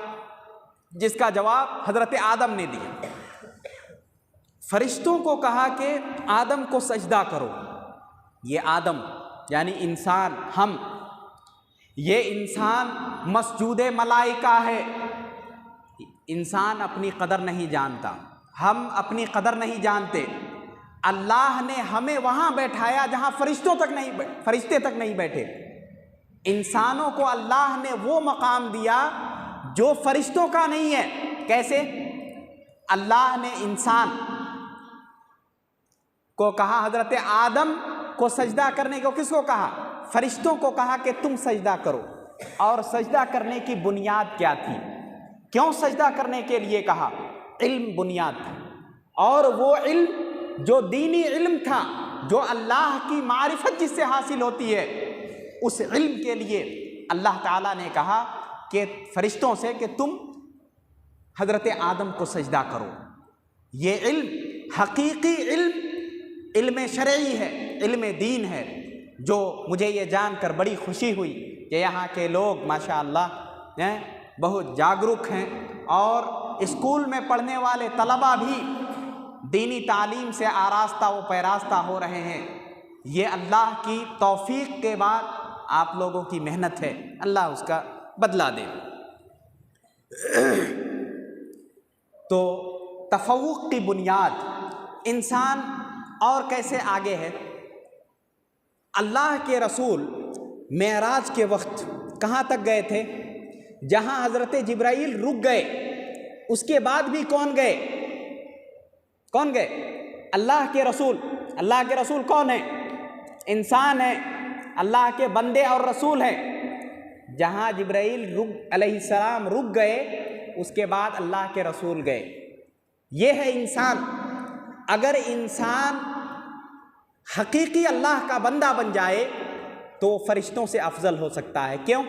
جس کا جواب حضرت آدم نے دیا۔ فرشتوں کو کہا کہ آدم کو سجدہ کرو۔ یہ آدم یعنی انسان، ہم، یہ انسان مسجود ملائکہ ہے۔ انسان اپنی قدر نہیں جانتا، ہم اپنی قدر نہیں جانتے، اللہ نے ہمیں وہاں بیٹھایا جہاں فرشتے تک نہیں بیٹھے۔ انسانوں کو اللہ نے وہ مقام دیا جو فرشتوں کا نہیں ہے۔ کیسے؟ اللہ نے انسان کو کہا، حضرت آدم کو سجدہ کرنے کو کس کو کہا؟ فرشتوں کو کہا کہ تم سجدہ کرو۔ اور سجدہ کرنے کی بنیاد کیا تھی؟ کیوں سجدہ کرنے کے لیے کہا؟ علم بنیاد تھا، اور وہ علم جو دینی علم تھا، جو اللہ کی معرفت جس سے حاصل ہوتی ہے، اس علم کے لیے اللہ تعالیٰ نے کہا کہ فرشتوں سے کہ تم حضرت آدم کو سجدہ کرو۔ یہ علم حقیقی علم شرعی ہے، علم دین ہے، جو مجھے یہ جان کر بڑی خوشی ہوئی کہ یہاں کے لوگ ماشاءاللہ بہت جاگرک ہیں، اور اسکول میں پڑھنے والے طلبہ بھی دینی تعلیم سے آراستہ و پیراستہ ہو رہے ہیں۔ یہ اللہ کی توفیق کے بعد آپ لوگوں کی محنت ہے، اللہ اس کا بدلہ دے۔ تو تفوق کی بنیاد، انسان اور کیسے آگے ہے؟ اللہ کے رسول معراج کے وقت کہاں تک گئے تھے؟ جہاں حضرت جبرائیل رک گئے، اس کے بعد بھی کون گئے؟ کون گئے؟ اللہ کے رسول۔ اللہ کے رسول کون ہیں؟ انسان ہیں، اللہ کے بندے اور رسول ہیں۔ جہاں جبرائیل علیہ السلام رک گئے، اس کے بعد اللہ کے رسول گئے۔ یہ ہے انسان۔ اگر انسان حقیقی اللہ کا بندہ بن جائے تو فرشتوں سے افضل ہو سکتا ہے۔ کیوں؟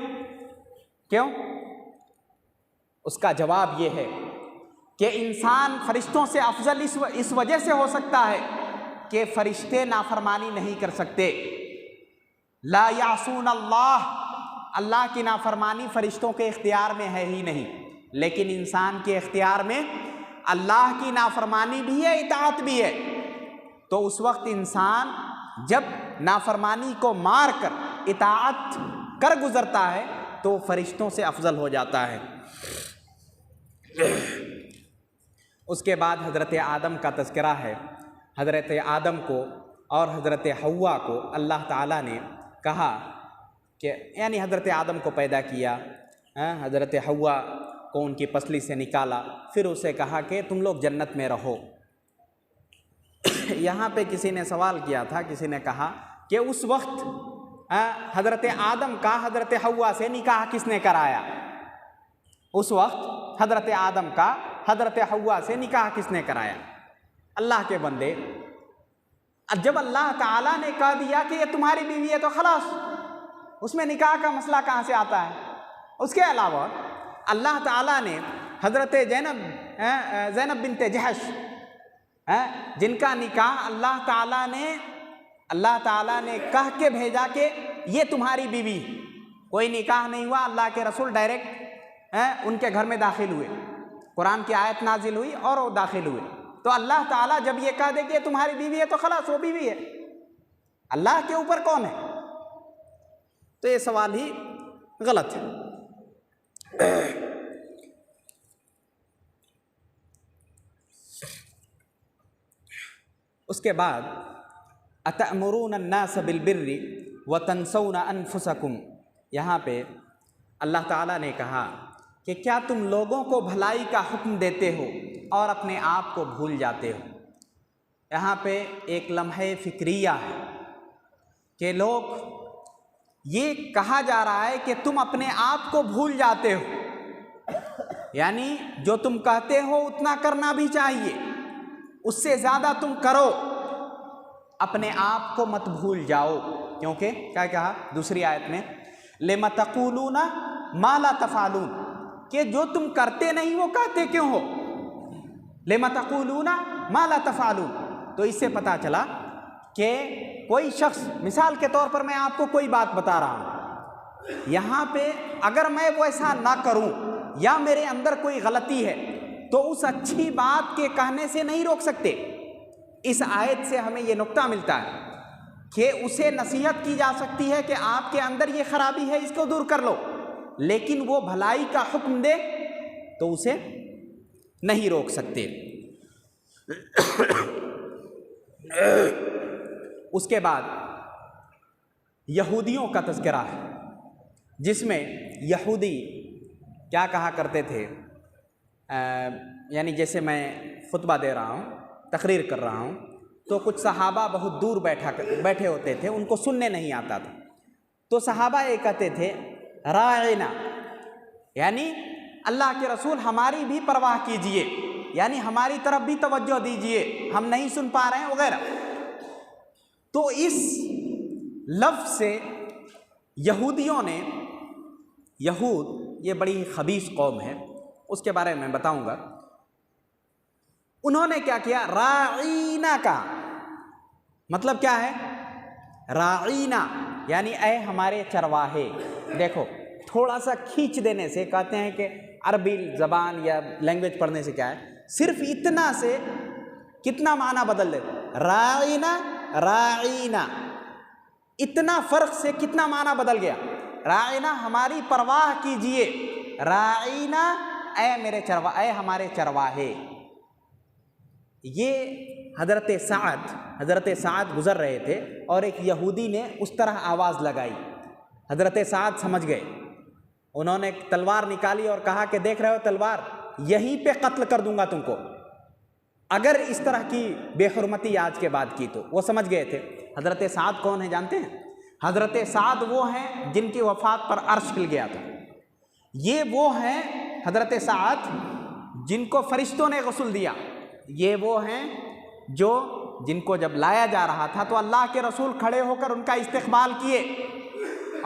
اس کا جواب یہ ہے کہ انسان فرشتوں سے افضل اس وجہ سے ہو سکتا ہے کہ فرشتے نافرمانی نہیں کر سکتے۔ لا یعصون اللہ کی نافرمانی فرشتوں کے اختیار میں ہے ہی نہیں، لیکن انسان کے اختیار میں اللہ کی نافرمانی بھی ہے، اطاعت بھی ہے۔ تو اس وقت انسان جب نافرمانی کو مار کر اطاعت کر گزرتا ہے تو فرشتوں سے افضل ہو جاتا ہے۔ اس کے بعد حضرت آدم کا تذکرہ ہے۔ حضرت آدم کو اور حضرت حوا کو اللہ تعالیٰ نے کہا کہ یعنی حضرت آدم کو پیدا کیا، حضرت حوا کو ان کی پسلی سے نکالا، پھر اسے کہا کہ تم لوگ جنت میں رہو۔ یہاں پہ کسی نے سوال کیا تھا، کسی نے کہا کہ اس وقت حضرت آدم کا حضرت حوا سے نکاح کس نے کرایا؟ اس وقت حضرت آدم کا حضرت حوا سے نکاح کس نے کرایا؟ اللہ کے بندے۔ جب اللہ تعالیٰ نے کہہ دیا کہ یہ تمہاری بیوی ہے تو خلاص، اس میں نکاح کا مسئلہ کہاں سے آتا ہے؟ اس کے علاوہ اللہ تعالیٰ نے حضرت زینب بنت جحش جن کا نکاح اللہ تعالیٰ نے کہہ کے بھیجا کہ یہ تمہاری بیوی، کوئی نکاح نہیں ہوا، اللہ کے رسول ڈائریکٹ ان کے گھر میں داخل ہوئے، قرآن کی آیت نازل ہوئی اور وہ داخل ہوئے۔ تو اللہ تعالیٰ جب یہ کہہ دے کہ یہ تمہاری بیوی ہے تو خلاص وہ بیوی ہے، اللہ کے اوپر کون ہے؟ تو یہ سوال ہی غلط ہے۔ اس کے بعد اتأمرون الناس بالبر وتنسون انفسکم، یہاں پہ اللہ تعالیٰ نے کہا کہ کیا تم لوگوں کو بھلائی کا حکم دیتے ہو اور اپنے آپ کو بھول جاتے ہو؟ یہاں پہ ایک لمحہ فکریہ ہے کہ لوگ یہ کہا جا رہا ہے کہ تم اپنے آپ کو بھول جاتے ہو، یعنی جو تم کہتے ہو اتنا کرنا بھی چاہیے، اس سے زیادہ تم کرو، اپنے آپ کو مت بھول جاؤ۔ کیونکہ کیا کہا دوسری آیت میں؟ لِمَ تَقُولُونَ مَا لَا تَفْعَلُونَ، کہ جو تم کرتے نہیں وہ کہتے کیوں ہو؟ لِمَ تَقُولُونَ مَا لَا تَفْعَلُونَ۔ تو اس سے پتہ چلا کہ کوئی شخص، مثال کے طور پر میں آپ کو کوئی بات بتا رہا ہوں، یہاں پہ اگر میں ویسا نہ کروں یا میرے اندر کوئی غلطی ہے تو اس اچھی بات کے کہنے سے نہیں روک سکتے۔ اس آیت سے ہمیں یہ نقطہ ملتا ہے کہ اسے نصیحت کی جا سکتی ہے کہ آپ کے اندر یہ خرابی ہے، اس کو دور کر لو، لیکن وہ بھلائی کا حکم دے تو اسے نہیں روک سکتے۔ اس کے بعد یہودیوں کا تذکرہ ہے، جس میں یہودی کیا کہا کرتے تھے، یعنی جیسے میں خطبہ دے رہا ہوں، تقریر کر رہا ہوں، تو کچھ صحابہ بہت دور بیٹھے ہوتے تھے، ان کو سننے نہیں آتا تھا، تو صحابہ یہ کہتے تھے راعنا، یعنی اللہ کے رسول ہماری بھی پرواہ کیجئے، یعنی ہماری طرف بھی توجہ دیجئے، ہم نہیں سن پا رہے ہیں وغیرہ۔ تو اس لفظ سے یہودیوں نے، یہود یہ بڑی خبیث قوم ہے، اس کے بارے میں بتاؤں گا، انہوں نے کیا کیا، راعینا کا مطلب کیا ہے، راعینا یعنی اے ہمارے چرواہے۔ دیکھو تھوڑا سا کھینچ دینے سے، کہتے ہیں کہ عربی زبان یا لینگویج پڑھنے سے کیا ہے، صرف اتنا سے کتنا معنی بدل دے، راعینا راعینا، اتنا فرق سے کتنا معنی بدل گیا۔ راعینا ہماری پرواہ کیجئے، راعینا اے میرے اے ہمارے چرواہے۔ یہ حضرت سعد گزر رہے تھے اور ایک یہودی نے اس طرح آواز لگائی، حضرت سعد سمجھ گئے، انہوں نے تلوار نکالی اور کہا کہ دیکھ رہے ہو تلوار، یہیں پہ قتل کر دوں گا تم کو اگر اس طرح کی بے حرمتی آج کے بعد کی۔ تو وہ سمجھ گئے تھے۔ حضرت سعد کون ہیں جانتے ہیں؟ حضرت سعد وہ ہیں جن کی وفات پر عرش ہل گیا تھا، یہ وہ ہیں حضرت سعد جن کو فرشتوں نے غسل دیا، یہ وہ ہیں جن کو جب لایا جا رہا تھا تو اللہ کے رسول کھڑے ہو کر ان کا استقبال کیے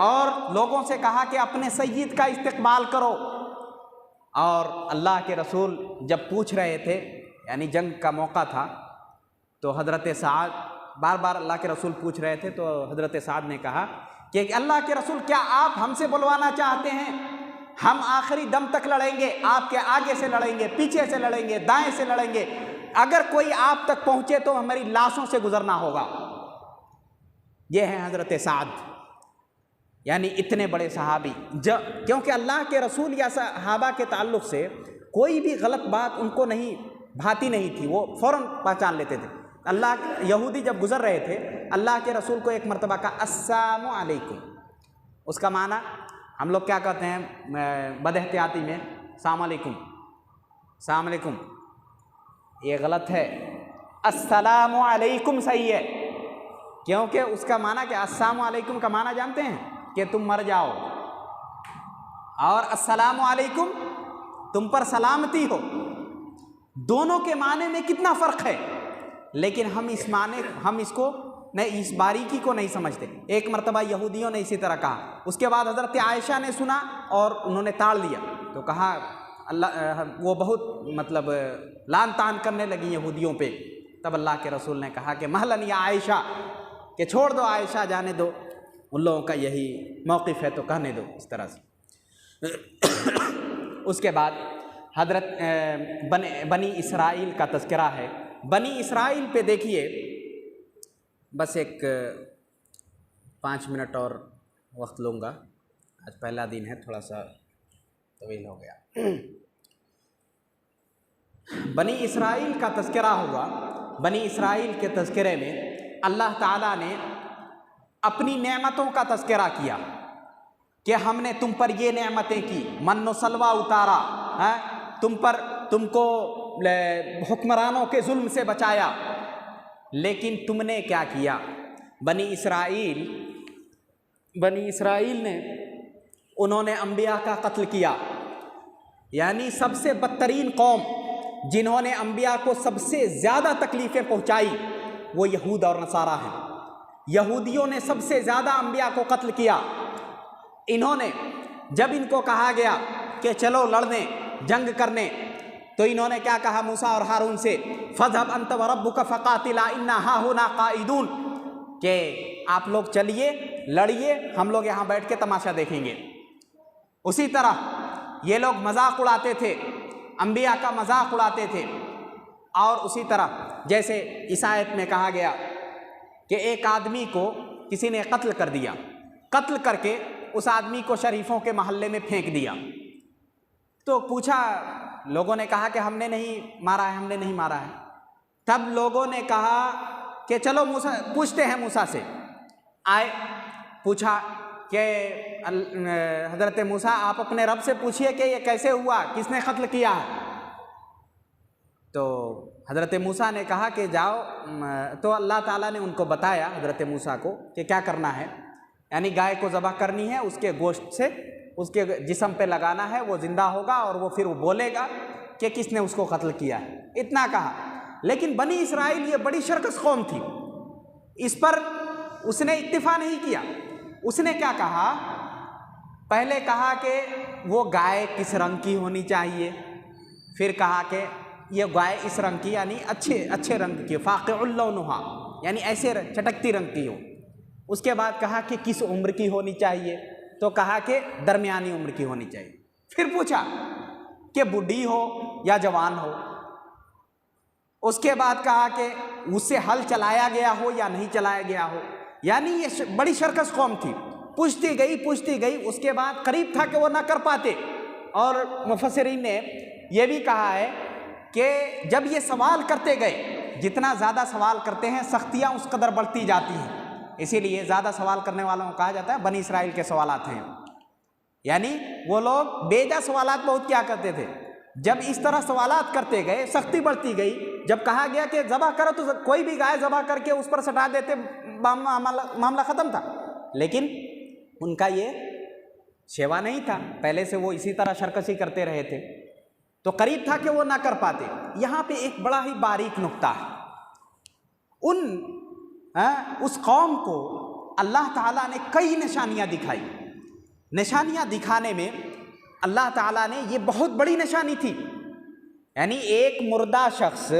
اور لوگوں سے کہا کہ اپنے سید کا استقبال کرو۔ اور اللہ کے رسول جب پوچھ رہے تھے، یعنی جنگ کا موقع تھا، تو حضرت سعد بار بار اللہ کے رسول پوچھ رہے تھے، تو حضرت سعد نے کہا کہ اللہ کے رسول کیا آپ ہم سے بلوانا چاہتے ہیں؟ ہم آخری دم تک لڑیں گے، آپ کے آگے سے لڑیں گے، پیچھے سے لڑیں گے، دائیں سے لڑیں گے، اگر کوئی آپ تک پہنچے تو ہماری لاشوں سے گزرنا ہوگا۔ یہ ہیں حضرت سعد، یعنی اتنے بڑے صحابی، کیونکہ اللہ کے رسول یا صحابہ کے تعلق سے کوئی بھی غلط بات ان کو نہیں بھاتی نہیں تھی، وہ فوراً پہچان لیتے تھے۔ یہودی جب گزر رہے تھے، اللہ کے رسول کو ایک مرتبہ کہا السلام علیکم، اس کا معنی ہم لوگ کیا کہتے ہیں بد احتیاطی میں، السلام علیکم، السلام علیکم، یہ غلط ہے، السلام علیکم صحیح ہے، کیونکہ اس کا معنی کہ السلام علیکم کا معنی جانتے ہیں کہ تم مر جاؤ، اور السلام علیکم تم پر سلامتی ہو، دونوں کے معنی میں کتنا فرق ہے، لیکن ہم اس باریکی کو نہیں سمجھتے۔ ایک مرتبہ یہودیوں نے اسی طرح کہا، اس کے بعد حضرت عائشہ نے سنا اور انہوں نے ٹال دیا، تو کہا وہ بہت لان تان کرنے لگی یہودیوں پہ، تب اللہ کے رسول نے کہا کہ مہلن یا عائشہ، کہ چھوڑ دو عائشہ، جانے دو، ان لوگوں کا یہی موقف ہے تو کہنے دو، اس طرح سے۔ اس کے بعد حضرت بنی اسرائیل کا تذکرہ ہے۔ بنی اسرائیل پہ دیکھیے، بس ایک 5 منٹ اور وقت لوں گا، آج پہلا دن ہے، تھوڑا سا طویل ہو گیا۔ بنی اسرائیل کا تذکرہ ہوا۔ بنی اسرائیل کے تذکرے میں اللہ تعالیٰ نے اپنی نعمتوں کا تذکرہ کیا کہ ہم نے تم پر یہ نعمتیں کی، من و سلوہ اتارا، تم کو حکمرانوں کے ظلم سے بچایا، لیکن تم نے کیا کیا؟ بنی اسرائیل نے انہوں نے انبیاء کا قتل کیا، یعنی سب سے بدترین قوم جنہوں نے انبیاء کو سب سے زیادہ تکلیفیں پہنچائی وہ یہود اور نصارہ ہیں۔ یہودیوں نے سب سے زیادہ انبیاء کو قتل کیا۔ انہوں نے جب ان کو کہا گیا کہ چلو لڑنے، جنگ کرنے، تو انہوں نے کیا کہا موسیٰ اور ہارون سے، فَاذْهَبْ أَنْتَ وَرَبُّكَ فَقَاتِلَا إِنَّا هَاهُنَا قَاعِدُونَ، کہ آپ لوگ چلیے، لڑیے، ہم لوگ یہاں بیٹھ کے تماشا دیکھیں گے۔ اسی طرح یہ لوگ مذاق اڑاتے تھے، انبیاء کا مذاق اڑاتے تھے، اور اسی طرح جیسے اس آیت میں کہا گیا کہ ایک آدمی کو کسی نے قتل کر دیا، قتل کر کے اس آدمی کو شریفوں کے محلے میں پھینک دیا، تو پوچھا، لوگوں نے کہا کہ ہم نے نہیں مارا ہے، ہم نے نہیں مارا ہے۔ تب لوگوں نے کہا کہ چلو موسیٰ پوچھتے ہیں موسیٰ سے. آئے, پوچھا کہ حضرت موسیٰ آپ اپنے رب سے پوچھئے کہ یہ کیسے ہوا, کس نے قتل کیا ہے. تو حضرت موسیٰ نے کہا کہ جاؤ. تو اللہ تعالیٰ نے ان کو بتایا حضرت موسیٰ کو کہ کیا کرنا ہے, یعنی گائے کو ذبح کرنی ہے, اس کے گوشت سے اس کے جسم پہ لگانا ہے, وہ زندہ ہوگا اور وہ پھر وہ بولے گا کہ کس نے اس کو قتل کیا ہے. اتنا کہا. لیکن بنی اسرائیل یہ بڑی شرکس قوم تھی, اس پر اس نے اکتفا نہیں کیا. اس نے کیا کہا, پہلے کہا کہ وہ گائے کس رنگ کی ہونی چاہیے, پھر کہا کہ یہ گائے اس رنگ کی یعنی اچھے رنگ کی, فاقع اللونہا یعنی ایسے چٹکتی رنگ کی ہو. اس کے بعد کہا کہ کس عمر کی ہونی چاہیے, تو کہا کہ درمیانی عمر کی ہونی چاہیے. پھر پوچھا کہ بوڑھی ہو یا جوان ہو. اس کے بعد کہا کہ اس سے ہل چلایا گیا ہو یا نہیں چلایا گیا ہو. یعنی یہ بڑی شرکس قوم تھی. پوچھتی گئی. اس کے بعد قریب تھا کہ وہ نہ کر پاتے. اور مفسرین نے یہ بھی کہا ہے کہ جب یہ سوال کرتے گئے, جتنا زیادہ سوال کرتے ہیں سختیاں اس قدر بڑھتی جاتی ہیں. اسی لیے زیادہ سوال کرنے والوں کو کہا جاتا ہے بنی اسرائیل کے سوالات ہیں. یعنی وہ لوگ بیجا سوالات بہت کیا کرتے تھے. جب اس طرح سوالات کرتے گئے سختی بڑھتی گئی. جب کہا گیا کہ ذبح کرو تو کوئی بھی گائے ذبح کر کے اس پر سٹا دیتے, معاملہ ختم تھا. لیکن ان کا یہ شیوا نہیں تھا, پہلے سے وہ اسی طرح شرکسی کرتے رہے تھے, تو قریب تھا کہ وہ نہ کر پاتے. یہاں پہ ایک بڑا ہی باریک نقطہ ہے. اس قوم کو اللہ تعالیٰ نے کئی نشانیاں دکھائی. نشانیاں دکھانے میں اللہ تعالیٰ نے, یہ بہت بڑی نشانی تھی, یعنی ایک مردہ شخص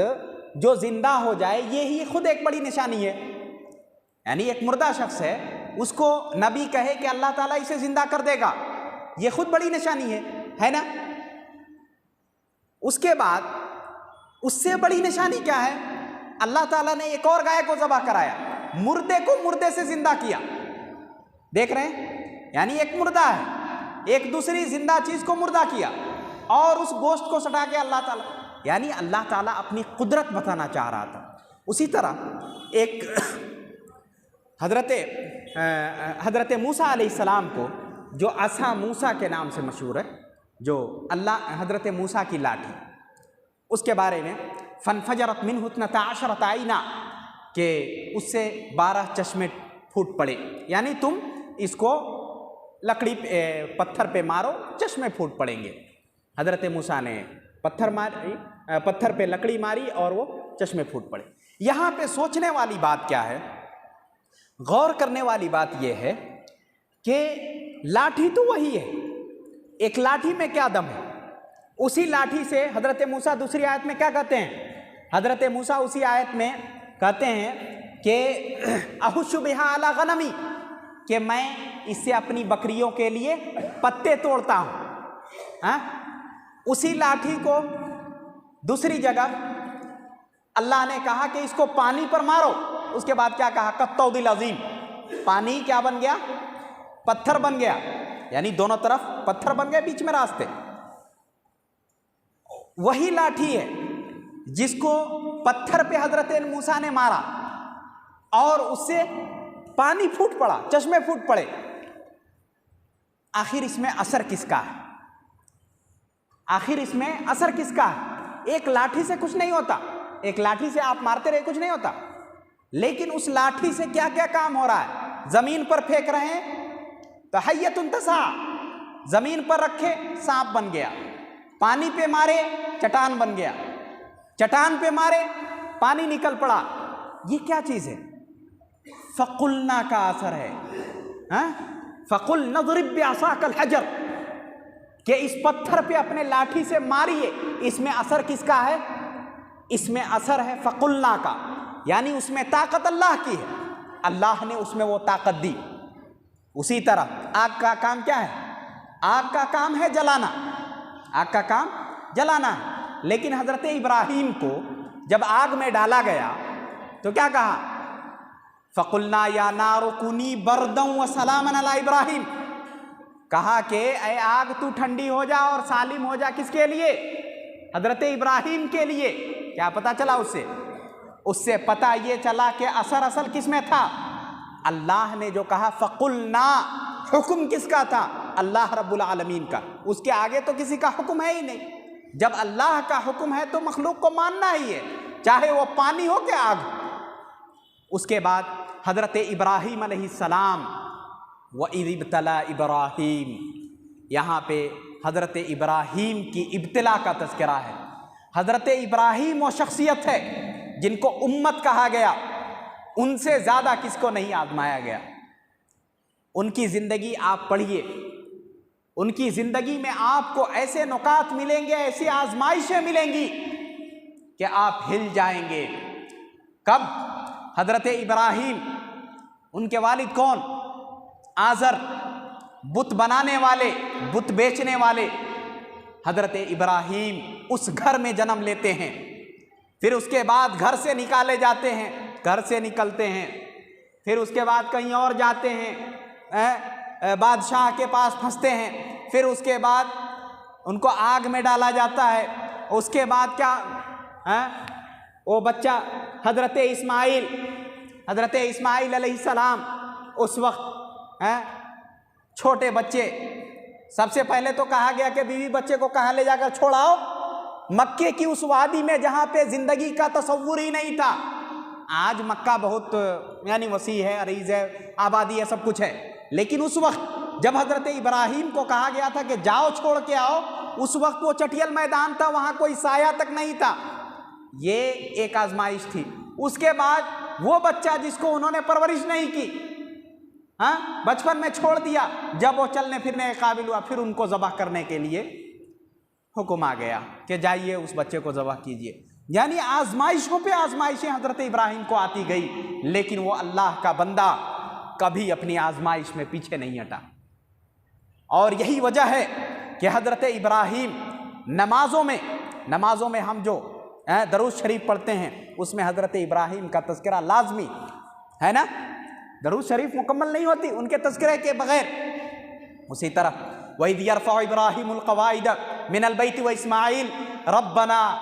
جو زندہ ہو جائے یہی خود ایک بڑی نشانی ہے. یعنی ایک مردہ شخص ہے, اس کو نبی کہے کہ اللہ تعالیٰ اسے زندہ کر دے گا, یہ خود بڑی نشانی ہے نا. اس کے بعد اس سے بڑی نشانی کیا ہے, اللہ تعالیٰ نے ایک اور گائے کو ذبح کرایا, مردے کو مردے سے زندہ کیا. دیکھ رہے ہیں, یعنی ایک مردہ ہے, ایک دوسری زندہ چیز کو مردہ کیا اور اس گوشت کو سٹا کے اللہ تعالیٰ, یعنی اللہ تعالیٰ اپنی قدرت بتانا چاہ رہا تھا. اسی طرح ایک حضرت موسیٰ علیہ السلام کو, جو عصا موسیٰ کے نام سے مشہور ہے, جو حضرت موسیٰ کی لاٹھی, اس کے بارے میں فانفجرت منہ اثنتا عشرۃ عینا, کہ اس سے 12 چشمے پھوٹ پڑے. یعنی تم اس کو لکڑی پتھر پہ مارو, چشمے پھوٹ پڑیں گے. حضرت موسیٰ نے پتھر پہ لکڑی ماری اور وہ چشمے پھوٹ پڑے. یہاں پہ سوچنے والی بات کیا ہے, غور کرنے والی بات یہ ہے کہ لاٹھی تو وہی ہے, ایک لاٹھی میں کیا دم ہے. اسی لاٹھی سے حضرت موسیٰ دوسری آیت میں کیا کہتے ہیں, حضرت موسیٰ اسی آیت میں کہتے ہیں کہ احش بہا علی غنمی, کہ میں اس سے اپنی بکریوں کے لیے پتے توڑتا ہوں. اسی لاٹھی کو دوسری جگہ اللہ نے کہا کہ اس کو پانی پر مارو. اس کے بعد کیا کہا, کالطود العظیم, پانی کیا بن گیا, پتھر بن گیا. یعنی دونوں طرف پتھر بن گئے, بیچ میں راستے. وہی لاٹھی ہے جس کو پتھر پہ حضرت موسیٰ نے مارا اور اس سے پانی پھوٹ پڑا, چشمے پھوٹ پڑے. آخر اس میں اثر کس کا ہے, آخر اس میں اثر کس کا ہے. ایک لاٹھی سے کچھ نہیں ہوتا, ایک لاٹھی سے آپ مارتے رہے کچھ نہیں ہوتا, لیکن اس لاٹھی سے کیا کیا کام ہو رہا ہے. زمین پر پھینک رہے ہیں تو حیۃ تسعیٰ, زمین پر رکھے سانپ بن گیا. پانی پہ مارے چٹان بن گیا, چٹان پہ مارے پانی نکل پڑا. یہ کیا چیز ہے, فقلنا کا اثر ہے. فقلنا اضرب بعصاک الحجر, کہ اس پتھر پہ اپنے لاٹھی سے ماریے. اس میں اثر کس کا ہے, اس میں اثر ہے فقلنا کا, یعنی اس میں طاقت اللہ کی ہے, اللہ نے اس میں وہ طاقت دی. اسی طرح آگ کا کام کیا ہے, آگ کا کام ہے جلانا, آگ کا کام جلانا ہے. لیکن حضرت ابراہیم کو جب آگ میں ڈالا گیا تو کیا کہا, فقلنا یا نار کونی بردا وسلاما علی ابراہیم, کہا کہ اے آگ تو ٹھنڈی ہو جا اور سالم ہو جا. کس کے لیے, حضرت ابراہیم کے لیے. کیا پتہ چلا اس سے, اس سے پتہ یہ چلا کہ اصل کس میں تھا؟ اللہ نے جو کہا فقلنا، حکم کس کا تھا؟ اللہ رب العالمین کا، اس کے آگے تو کسی کا حکم ہے ہی نہیں۔ جب اللہ کا حکم ہے تو مخلوق کو ماننا ہی ہے، چاہے وہ پانی ہو کہ آگ۔ اس کے بعد حضرت ابراہیم علیہ السلام، وَإِذِ ابْتَلَىٰ إِبْرَاهِيمَ، یہاں پہ حضرت ابراہیم کی ابتلا کا تذکرہ ہے۔ حضرت ابراہیم وہ شخصیت ہے جن کو امت کہا گیا، ان سے زیادہ کس کو نہیں آزمایا گیا۔ ان کی زندگی آپ پڑھیے، ان کی زندگی میں آپ کو ایسے نکات ملیں گے، ایسی آزمائشیں ملیں گی کہ آپ ہل جائیں گے۔ کب؟ حضرت ابراہیم، ان کے والد کون؟ آزر، بت بنانے والے، بت بیچنے والے۔ حضرت ابراہیم اس گھر میں جنم لیتے ہیں، پھر اس کے بعد گھر سے نکالے جاتے ہیں، گھر سے نکلتے ہیں، پھر اس کے بعد کہیں اور جاتے ہیں، بادشاہ کے پاس پھنستے ہیں، پھر اس کے بعد ان کو آگ میں ڈالا جاتا ہے۔ اس کے بعد کیا؟ وہ بچہ حضرت اسماعیل علیہ السلام، اس وقت چھوٹے بچے، سب سے پہلے تو کہا گیا کہ بیوی بچے کو کہاں لے جا کر چھوڑاؤ؟ مکے کی اس وادی میں جہاں پہ زندگی کا تصور ہی نہیں تھا۔ آج مکہ بہت وسیع ہے، عریض ہے، آبادی ہے، سب کچھ ہے، لیکن اس وقت جب حضرت ابراہیم کو کہا گیا تھا کہ جاؤ چھوڑ کے آؤ، اس وقت وہ چٹیل میدان تھا، وہاں کوئی سایہ تک نہیں تھا۔ یہ ایک آزمائش تھی۔ اس کے بعد وہ بچہ جس کو انہوں نے پرورش نہیں کی، بچپن میں چھوڑ دیا، جب وہ چلنے پھرنے کے قابل ہوا، پھر ان کو ذبح کرنے کے لیے حکم آ گیا کہ جائیے اس بچے کو ذبح کیجیے۔ یعنی آزمائشوں پہ آزمائشیں حضرت ابراہیم کو آتی گئی، لیکن وہ اللہ کا بندہ کبھی اپنی آزمائش میں پیچھے نہیں ہٹا۔ اور یہی وجہ ہے کہ حضرت ابراہیم نمازوں میں ہم جو درود شریف پڑھتے ہیں، اس میں حضرت ابراہیم کا تذکرہ لازمی ہے نا؟ درود شریف مکمل نہیں ہوتی ان کے تذکرے کے بغیر۔ اسی طرح وَإِذْ يَرْفَعُ إِبْرَاهِيمُ الْقَوَاعِدَ مِنَ الْبَيْتِ وَإِسْمَاعِيلُ رَبَّنَا،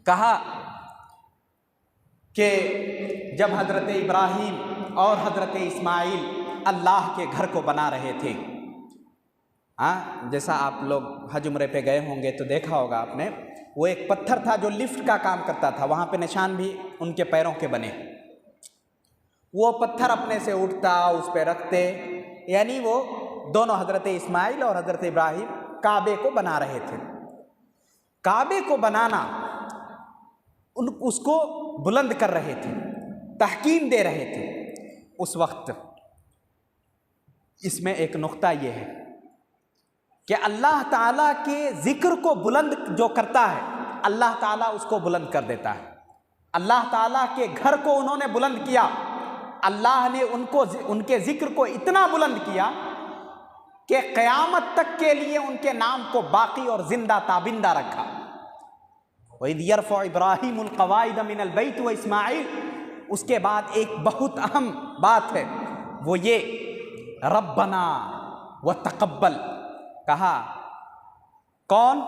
کہا کہ جب حضرت ابراہیم اور حضرت اسماعیل اللہ کے گھر کو بنا رہے تھے، جیسا آپ لوگ حج عمرے پہ گئے ہوں گے تو دیکھا ہوگا آپ نے، وہ ایک پتھر تھا جو لفٹ کا کام کرتا تھا، وہاں پہ نشان بھی ان کے پیروں کے بنے، وہ پتھر اپنے سے اٹھتا، اس پہ رکھتے، یعنی وہ دونوں حضرت اسماعیل اور حضرت ابراہیم کعبے کو بنا رہے تھے۔ کعبے کو بنانا، اس کو بلند کر رہے تھے، تحکیم دے رہے تھے۔ اس وقت اس میں ایک نقطہ یہ ہے کہ اللہ تعالیٰ کے ذکر کو بلند جو کرتا ہے، اللہ تعالیٰ اس کو بلند کر دیتا ہے۔ اللہ تعالیٰ کے گھر کو انہوں نے بلند کیا، اللہ نے ان کے ذکر کو اتنا بلند کیا کہ قیامت تک کے لیے ان کے نام کو باقی اور زندہ تابندہ رکھا۔ وَإِذْ يَرْفَعُ إِبْرَاهِيمُ الْقَوَاعِدَ مِنَ الْبَيْتِ وَإِسْمَاعِيلُ، اس کے بعد ایک بہت اہم بات ہے، وہ یہ ربنا وتقبل، کہا کون؟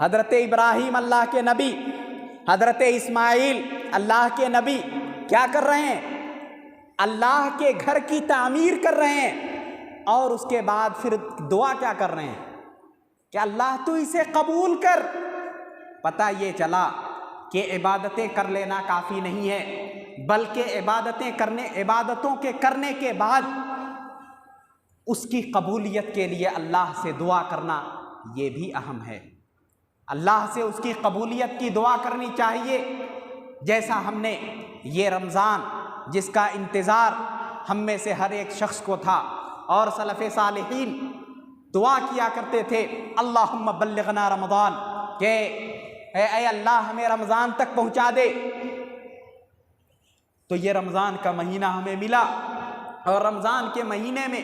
حضرت ابراہیم اللہ کے نبی، حضرت اسماعیل اللہ کے نبی کیا کر رہے ہیں؟ اللہ کے گھر کی تعمیر کر رہے ہیں، اور اس کے بعد پھر دعا کیا کر رہے ہیں کہ اللہ تو اسے قبول کر۔ پتہ یہ چلا کہ عبادتیں کر لینا کافی نہیں ہے، بلکہ عبادتوں کے کرنے کے بعد اس کی قبولیت کے لیے اللہ سے دعا کرنا یہ بھی اہم ہے۔ اللہ سے اس کی قبولیت کی دعا کرنی چاہیے، جیسا ہم نے یہ رمضان جس کا انتظار ہم میں سے ہر ایک شخص کو تھا، اور سلف صالحین دعا کیا کرتے تھے اللہم بلغنا رمضان، کہ اے اللہ ہمیں رمضان تک پہنچا دے۔ تو یہ رمضان کا مہینہ ہمیں ملا، اور رمضان کے مہینے میں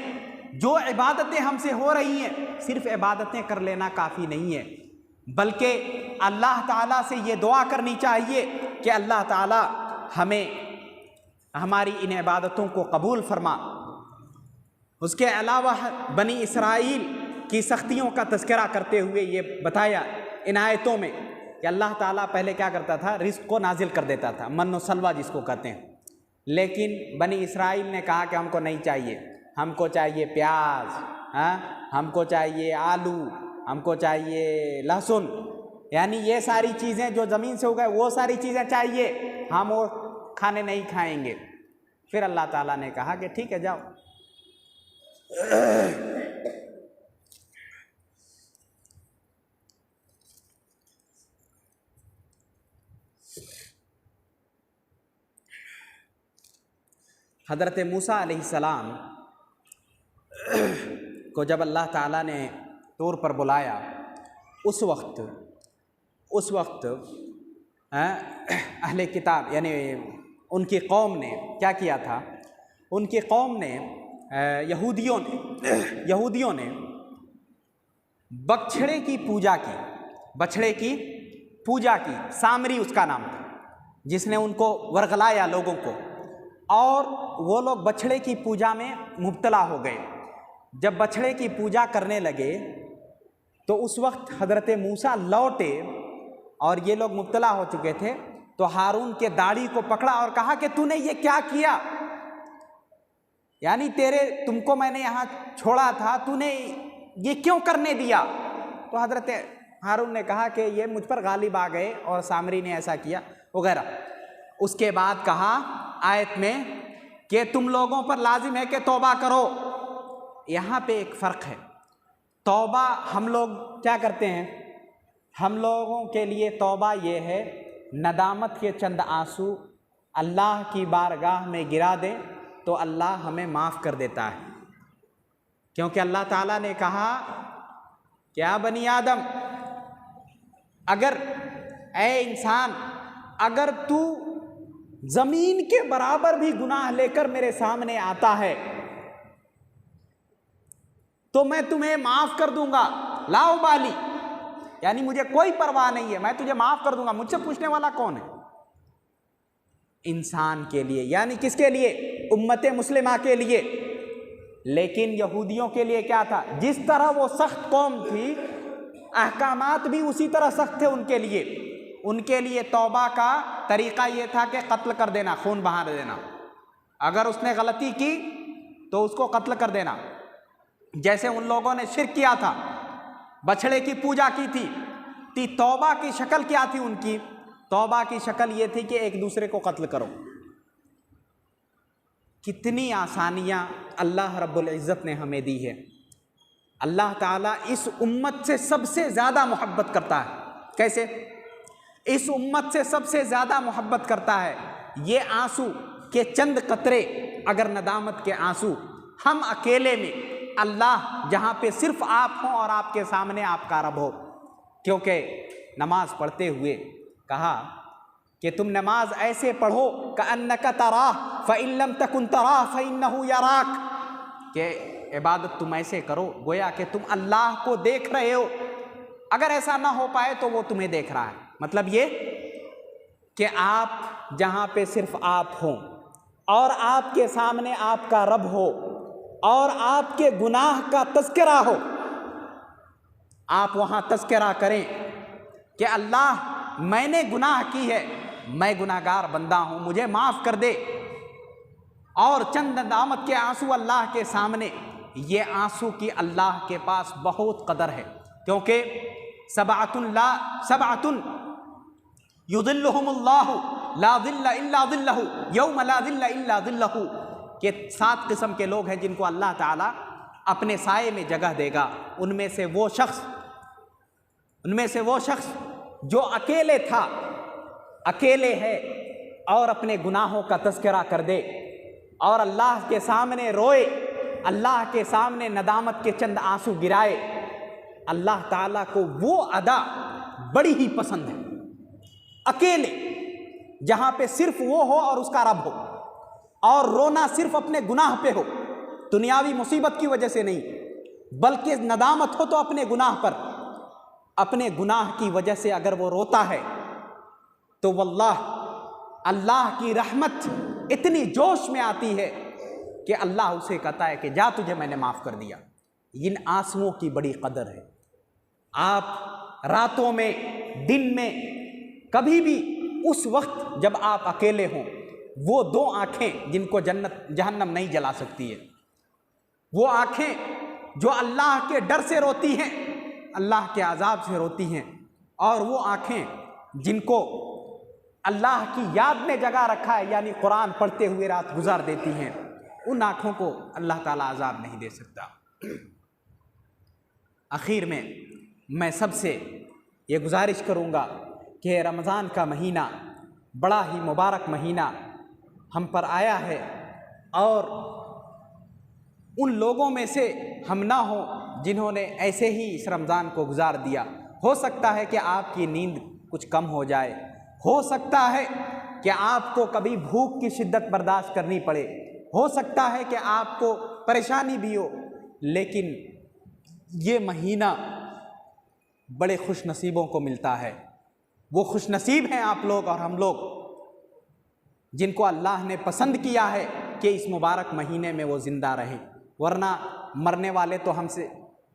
جو عبادتیں ہم سے ہو رہی ہیں، صرف عبادتیں کر لینا کافی نہیں ہے، بلکہ اللہ تعالیٰ سے یہ دعا کرنی چاہیے کہ اللہ تعالیٰ ہمیں ہماری ان عبادتوں کو قبول فرما۔ اس کے علاوہ بنی اسرائیل کی سختیوں کا تذکرہ کرتے ہوئے یہ بتایا ان آیتوں میں کہ اللہ تعالیٰ پہلے کیا کرتا تھا، رزق کو نازل کر دیتا تھا، من و سلوہ جس کو کہتے ہیں، لیکن بنی اسرائیل نے کہا کہ ہم کو نہیں چاہیے، ہم کو چاہیے پیاز، ہم کو چاہیے آلو، ہم کو چاہیے لہسن، یعنی یہ ساری چیزیں جو زمین سے اگائے وہ ساری چیزیں چاہیے، ہم وہ کھانے نہیں کھائیں گے۔ پھر اللہ تعالیٰ نے کہا کہ ٹھیک ہے جاؤ۔ حضرت موسیٰ علیہ السلام کو جب اللہ تعالیٰ نے طور پر بلایا، اس وقت اہل کتاب یعنی ان کی قوم نے کیا کیا تھا، ان کی قوم نے یہودیوں نے بچھڑے کی پوجا کی، سامری اس کا نام تھا، جس نے ان کو ورغلایا لوگوں کو، اور وہ لوگ بچھڑے کی پوجا میں مبتلا ہو گئے۔ جب بچھڑے کی پوجا کرنے لگے تو اس وقت حضرت موسیٰ لوٹے اور یہ لوگ مبتلا ہو چکے تھے، تو ہارون کے داڑھی کو پکڑا اور کہا کہ تو نے یہ کیا کیا، یعنی تم کو میں نے یہاں چھوڑا تھا، تو نے یہ کیوں کرنے دیا؟ تو حضرت ہارون نے کہا کہ یہ مجھ پر غالب آ گئے اور سامری نے ایسا کیا وغیرہ۔ اس کے بعد کہا آیت میں کہ تم لوگوں پر لازم ہے کہ توبہ کرو۔ یہاں پہ ایک فرق ہے، توبہ ہم لوگ کیا کرتے ہیں، ہم لوگوں کے لیے توبہ یہ ہے ندامت کے چند آنسو اللہ کی بارگاہ میں گرا دیں تو اللہ ہمیں معاف کر دیتا ہے، کیونکہ اللہ تعالیٰ نے کہا کیا بنی آدم، اگر اے انسان اگر تو زمین کے برابر بھی گناہ لے کر میرے سامنے آتا ہے تو میں تمہیں معاف کر دوں گا، لا ابالی، یعنی مجھے کوئی پرواہ نہیں ہے، میں تجھے معاف کر دوں گا۔ مجھ سے پوچھنے والا کون ہے؟ انسان کے لیے، یعنی کس کے لیے؟ امت مسلمہ کے لیے۔ لیکن یہودیوں کے لیے کیا تھا؟ جس طرح وہ سخت قوم تھی، احکامات بھی اسی طرح سخت تھے ان کے لیے۔ ان کے لیے توبہ کا طریقہ یہ تھا کہ قتل کر دینا، خون بہا دینا، اگر اس نے غلطی کی تو اس کو قتل کر دینا۔ جیسے ان لوگوں نے شرک کیا تھا، بچھڑے کی پوجا کی تھی، توبہ کی شکل کیا تھی ان کی؟ توبہ کی شکل یہ تھی کہ ایک دوسرے کو قتل کرو۔ کتنی آسانیاں اللہ رب العزت نے ہمیں دی ہے۔ اللہ تعالیٰ اس امت سے سب سے زیادہ محبت کرتا ہے۔ کیسے؟ اس امت سے سب سے زیادہ محبت کرتا ہے۔ یہ آنسو کے چند قطرے اگر ندامت کے آنسو ہم اکیلے میں، اللہ جہاں پہ صرف آپ ہوں اور آپ کے سامنے آپ کا رب ہو، کیونکہ نماز پڑھتے ہوئے کہا کہ تم نماز ایسے پڑھو کأنک تراہ فإن لم تکن تراہ فإنہ یراک، کہ عبادت تم ایسے کرو گویا کہ تم اللہ کو دیکھ رہے ہو، اگر ایسا نہ ہو پائے تو وہ تمہیں دیکھ رہا ہے۔ مطلب یہ کہ آپ جہاں پہ صرف آپ ہوں اور آپ کے سامنے آپ کا رب ہو اور آپ کے گناہ کا تذکرہ ہو، آپ وہاں تذکرہ کریں کہ اللہ میں نے گناہ کی ہے، میں گناہ گار بندہ ہوں، مجھے معاف کر دے، اور چند ندامت کے آنسو اللہ کے سامنے، یہ آنسو کی اللہ کے پاس بہت قدر ہے، کیونکہ سبعۃ یظلہم اللہ لا ظل الا ظلہ یوم لا ظل الا ظلہ، کہ 7 قسم کے لوگ ہیں جن کو اللہ تعالیٰ اپنے سائے میں جگہ دے گا۔ ان میں سے وہ شخص جو اکیلے تھا، اکیلے ہے، اور اپنے گناہوں کا تذکرہ کر دے اور اللہ کے سامنے روئے، اللہ کے سامنے ندامت کے چند آنسو گرائے، اللہ تعالیٰ کو وہ ادا بڑی ہی پسند ہے۔ اکیلے جہاں پہ صرف وہ ہو اور اس کا رب ہو، اور رونا صرف اپنے گناہ پہ ہو، دنیاوی مصیبت کی وجہ سے نہیں، بلکہ ندامت ہو تو اپنے گناہ پر، اپنے گناہ کی وجہ سے اگر وہ روتا ہے تو واللہ اللہ کی رحمت اتنی جوش میں آتی ہے کہ اللہ اسے کہتا ہے کہ جا تجھے میں نے معاف کر دیا۔ ان آنسوؤں کی بڑی قدر ہے۔ آپ راتوں میں دن میں کبھی بھی اس وقت جب آپ اکیلے ہوں، وہ 2 آنکھیں جن کو جہنم نہیں جلا سکتی ہے، وہ آنکھیں جو اللہ کے ڈر سے روتی ہیں، اللہ کے عذاب سے روتی ہیں، اور وہ آنکھیں جن کو اللہ کی یاد نے جگا رکھا ہے، یعنی قرآن پڑھتے ہوئے رات گزار دیتی ہیں، ان آنکھوں کو اللہ تعالیٰ عذاب نہیں دے سکتا۔ آخر میں میں سب سے یہ گزارش کروں گا کہ رمضان کا مہینہ بڑا ہی مبارک مہینہ ہم پر آیا ہے، اور ان لوگوں میں سے ہم نہ ہوں جنہوں نے ایسے ہی اس رمضان کو گزار دیا۔ ہو سکتا ہے کہ آپ کی نیند کچھ کم ہو جائے، ہو سکتا ہے کہ آپ کو کبھی بھوک کی شدت برداشت کرنی پڑے، ہو سکتا ہے کہ آپ کو پریشانی بھی ہو، لیکن یہ مہینہ بڑے خوش نصیبوں کو ملتا ہے۔ وہ خوش نصیب ہیں آپ لوگ اور ہم لوگ جن کو اللہ نے پسند کیا ہے کہ اس مبارک مہینے میں وہ زندہ رہیں، ورنہ مرنے والے تو ہم سے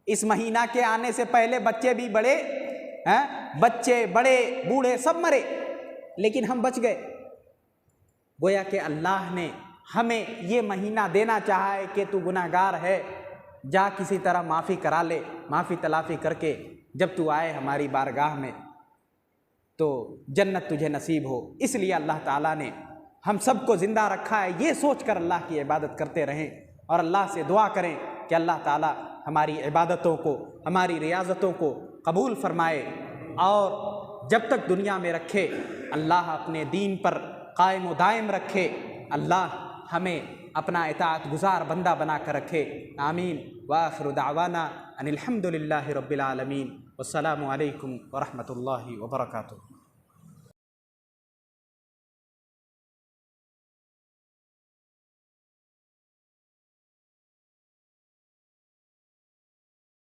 اس مہینہ کے آنے سے پہلے بچے بھی بڑے بچے بڑے بوڑھے سب مرے، لیکن ہم بچ گئے۔ گویا کہ اللہ نے ہمیں یہ مہینہ دینا چاہا ہے کہ تو گناہ گار ہے، جا کسی طرح معافی کرا لے، معافی تلافی کر کے جب تو آئے ہماری بارگاہ میں تو جنت تجھے نصیب ہو۔ اس لیے اللہ تعالیٰ نے ہم سب کو زندہ رکھا ہے، یہ سوچ کر اللہ کی عبادت کرتے رہیں، اور اللہ سے دعا کریں کہ اللہ تعالیٰ ہماری عبادتوں کو، ہماری ریاضتوں کو قبول فرمائے، اور جب تک دنیا میں رکھے اللہ اپنے دین پر قائم و دائم رکھے، اللہ ہمیں اپنا اطاعت گزار بندہ بنا کر رکھے۔ آمین۔ وآخر دعوانا ان الحمد للہ رب العالمین، والسلام علیکم ورحمۃ اللہ وبرکاتہ۔